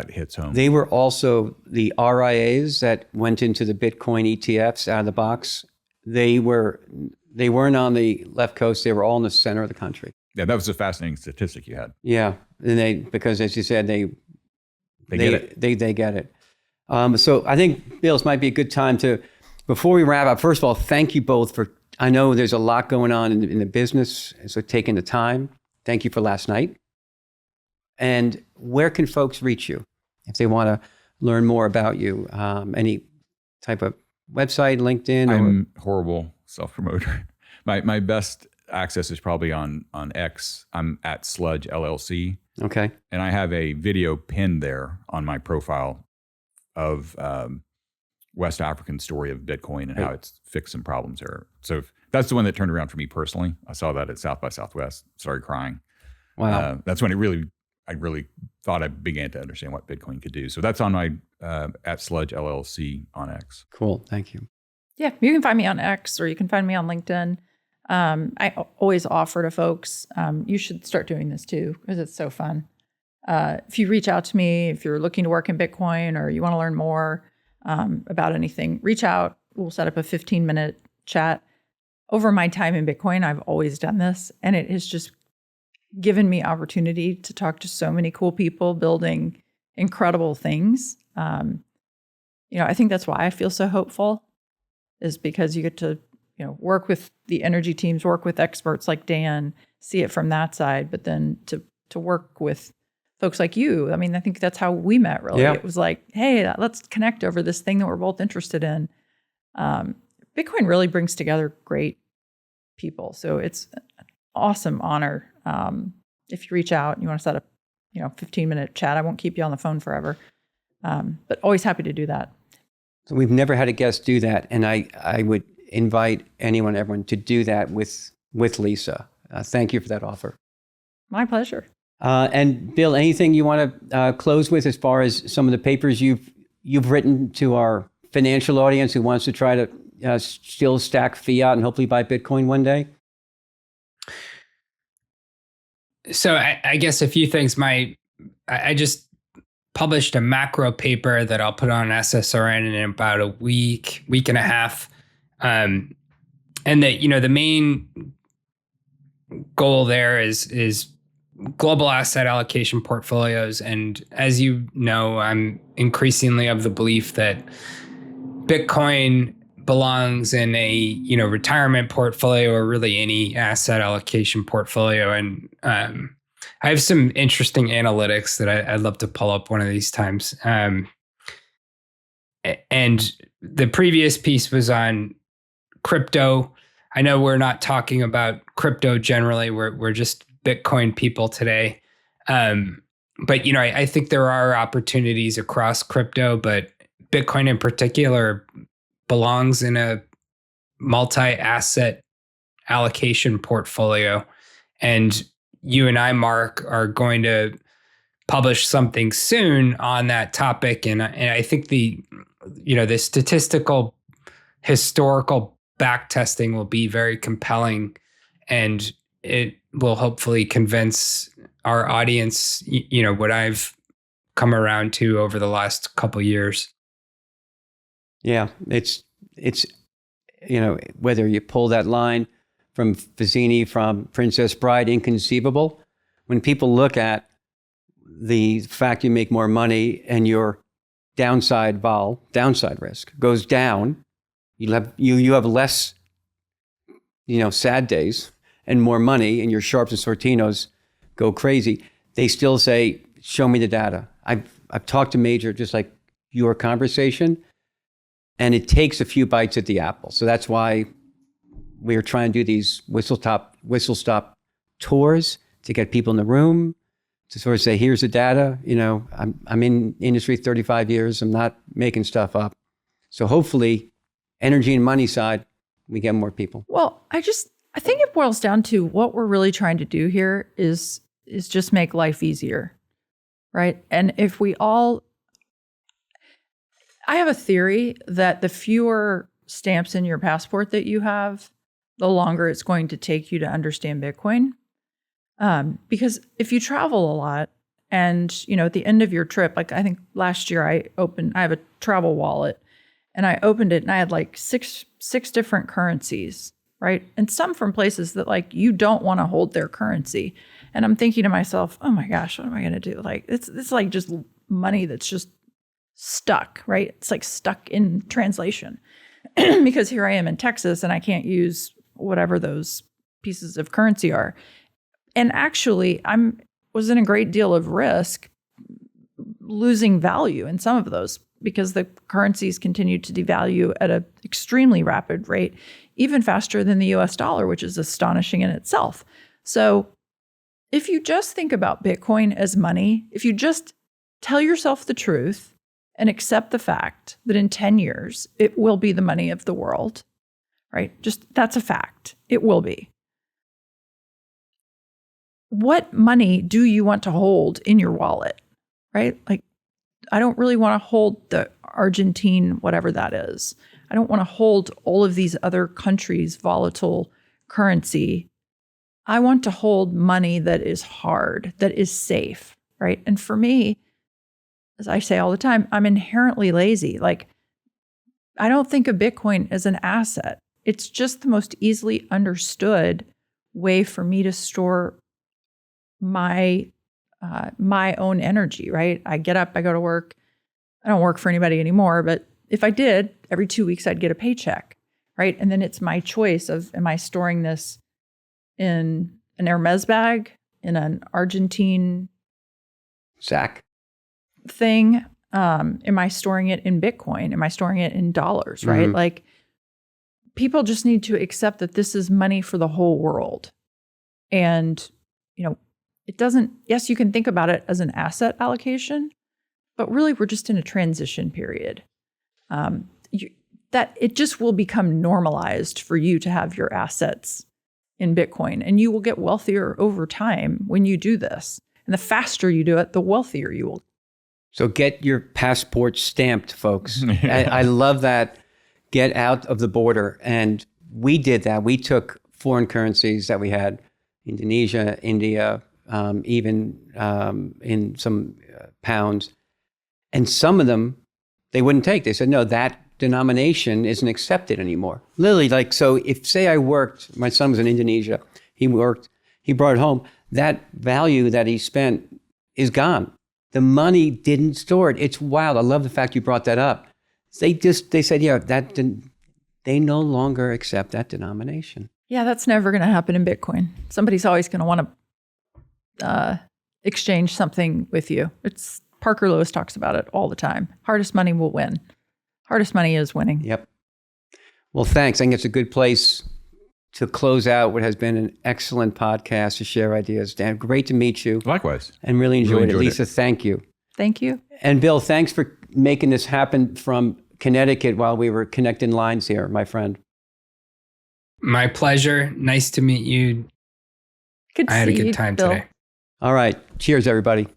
S4: hits home.
S2: They were also the RIAs that went into the Bitcoin ETFs out of the box. They weren't on the left coast. They were all in the center of the country.
S4: Yeah, that was a fascinating statistic you had.
S2: Yeah, and because as you said, they get it. They get it. So I think, Bill, this might be a good time to, before we wrap up, first of all, thank you both for, I know there's a lot going on in the business, so taking the time. Thank you for last night. And where can folks reach you if they want to learn more about you? Any type of website, LinkedIn?
S4: I'm horrible self-promoter. My best access is probably on X. I'm at Sludge LLC.
S2: Okay.
S4: And I have a video pinned there on my profile of West African story of Bitcoin and how it's fixed some problems there. So that's the one that turned around for me personally. I saw that at South by Southwest, started crying.
S2: Wow.
S4: That's when I really thought I began to understand what Bitcoin could do. So that's on my at Sludge LLC on X.
S2: Cool. Thank you.
S3: Yeah, you can find me on X or you can find me on LinkedIn. I always offer to folks, you should start doing this too because it's so fun. If you reach out to me, if you're looking to work in Bitcoin or you want to learn more about anything, reach out. We'll set up a 15-minute chat. Over my time in Bitcoin, I've always done this, and it has just given me opportunity to talk to so many cool people building incredible things. I think that's why I feel so hopeful, is because you get to work with the energy teams, work with experts like Dan, see it from that side, but then to work with folks like you. I mean, I think that's how we met, really. Yeah. It was like, hey, let's connect over this thing that we're both interested in. Bitcoin really brings together great people. So it's an awesome honor. If you reach out and you want to set up, 15-minute chat, I won't keep you on the phone forever. But always happy to do that.
S2: So we've never had a guest do that. And I would invite everyone to do that with Lisa. Thank you for that offer.
S3: My pleasure.
S2: And Bill, anything you want to close with as far as some of the papers you've written to our financial audience who wants to try to still stack fiat and hopefully buy Bitcoin one day?
S1: So I guess a few things. I just published a macro paper that I'll put on SSRN in about a week and a half. And that, the main goal there is global asset allocation portfolios. And as you know, I'm increasingly of the belief that Bitcoin belongs in a, retirement portfolio or really any asset allocation portfolio. And I have some interesting analytics that I'd love to pull up one of these times. And the previous piece was on crypto. I know we're not talking about crypto generally. We're just Bitcoin people today. But, I think there are opportunities across crypto, but Bitcoin in particular belongs in a multi-asset allocation portfolio. And you and I, Mark, are going to publish something soon on that topic. And I think the statistical historical back testing will be very compelling, and it will hopefully convince our audience, what I've come around to over the last couple of years.
S2: Yeah, it's whether you pull that line from Vizzini, from Princess Bride, inconceivable. When people look at the fact you make more money and your downside risk goes down, you have less, sad days and more money, and your Sharps and Sortinos go crazy. They still say, "Show me the data." I've talked to Major, just like your conversation, and it takes a few bites at the apple. So that's why we're trying to do these whistle stop tours to get people in the room to sort of say, "Here's the data." I'm in industry 35 years. I'm not making stuff up. So hopefully, energy and money side, we get more people.
S3: Well, I think it boils down to what we're really trying to do here is just make life easier, right? And if we all, I have a theory that the fewer stamps in your passport that you have, the longer it's going to take you to understand Bitcoin. Because if you travel a lot and, at the end of your trip, like I think last year I have a travel wallet and I opened it and I had like six different currencies, right? And some from places that like you don't want to hold their currency. And I'm thinking to myself, oh my gosh, what am I going to do? Like it's like just money that's just stuck, right? It's like stuck in translation because here I am in Texas and I can't use whatever those pieces of currency are. And actually, was in a great deal of risk losing value in some of those because the currencies continued to devalue at an extremely rapid rate, even faster than the US dollar, which is astonishing in itself. So if you just think about Bitcoin as money, if you just tell yourself the truth and accept the fact that in 10 years, it will be the money of the world, right? That's a fact. It will be. What money do you want to hold in your wallet, right? Like, I don't really want to hold the Argentine, whatever that is. I don't want to hold all of these other countries' volatile currency. I want to hold money that is hard, that is safe, right? And for me, as I say all the time, I'm inherently lazy. Like, I don't think of Bitcoin as an asset. It's just the most easily understood way for me to store my own energy, right? I get up, I go to work. I don't work for anybody anymore, but if I did, every 2 weeks I'd get a paycheck, right? And then it's my choice of, am I storing this in an Hermes bag, in an Argentine
S2: sack
S3: thing? Am I storing it in Bitcoin? Am I storing it in dollars, right?
S2: Mm-hmm.
S3: Like, people just need to accept that this is money for the whole world. And, it doesn't, yes, you can think about it as an asset allocation, but really we're just in a transition period. That it just will become normalized for you to have your assets in Bitcoin, and you will get wealthier over time when you do this. And the faster you do it, the wealthier you will.
S2: So get your passport stamped, folks. I love that. Get out of the border. And we did that. We took foreign currencies that we had, Indonesia, India, even in some pounds. And some of them, they wouldn't take. They said, no, that denomination isn't accepted anymore. Literally, like, so if, say I worked, my son was in Indonesia, he brought it home, that value that he spent is gone. The money didn't store it. It's wild. I love the fact you brought that up. They said, yeah, they no longer accept that denomination.
S3: Yeah, that's never going to happen in Bitcoin. Somebody's always going to want to exchange something with you. Parker Lewis talks about it all the time. Hardest money will win. Hardest money is winning.
S2: Yep. Well, thanks. I think it's a good place to close out what has been an excellent podcast to share ideas. Dan, great to meet you.
S4: Likewise.
S2: And really enjoyed it. Lisa, thank you.
S3: Thank you.
S2: And Bill, thanks for making this happen from Connecticut while we were connecting lines here, my friend.
S1: My pleasure. Nice to meet you.
S3: Good to
S1: I had a
S3: see
S1: good
S3: you,
S1: time
S3: Bill.
S1: today.
S2: All right. Cheers, everybody.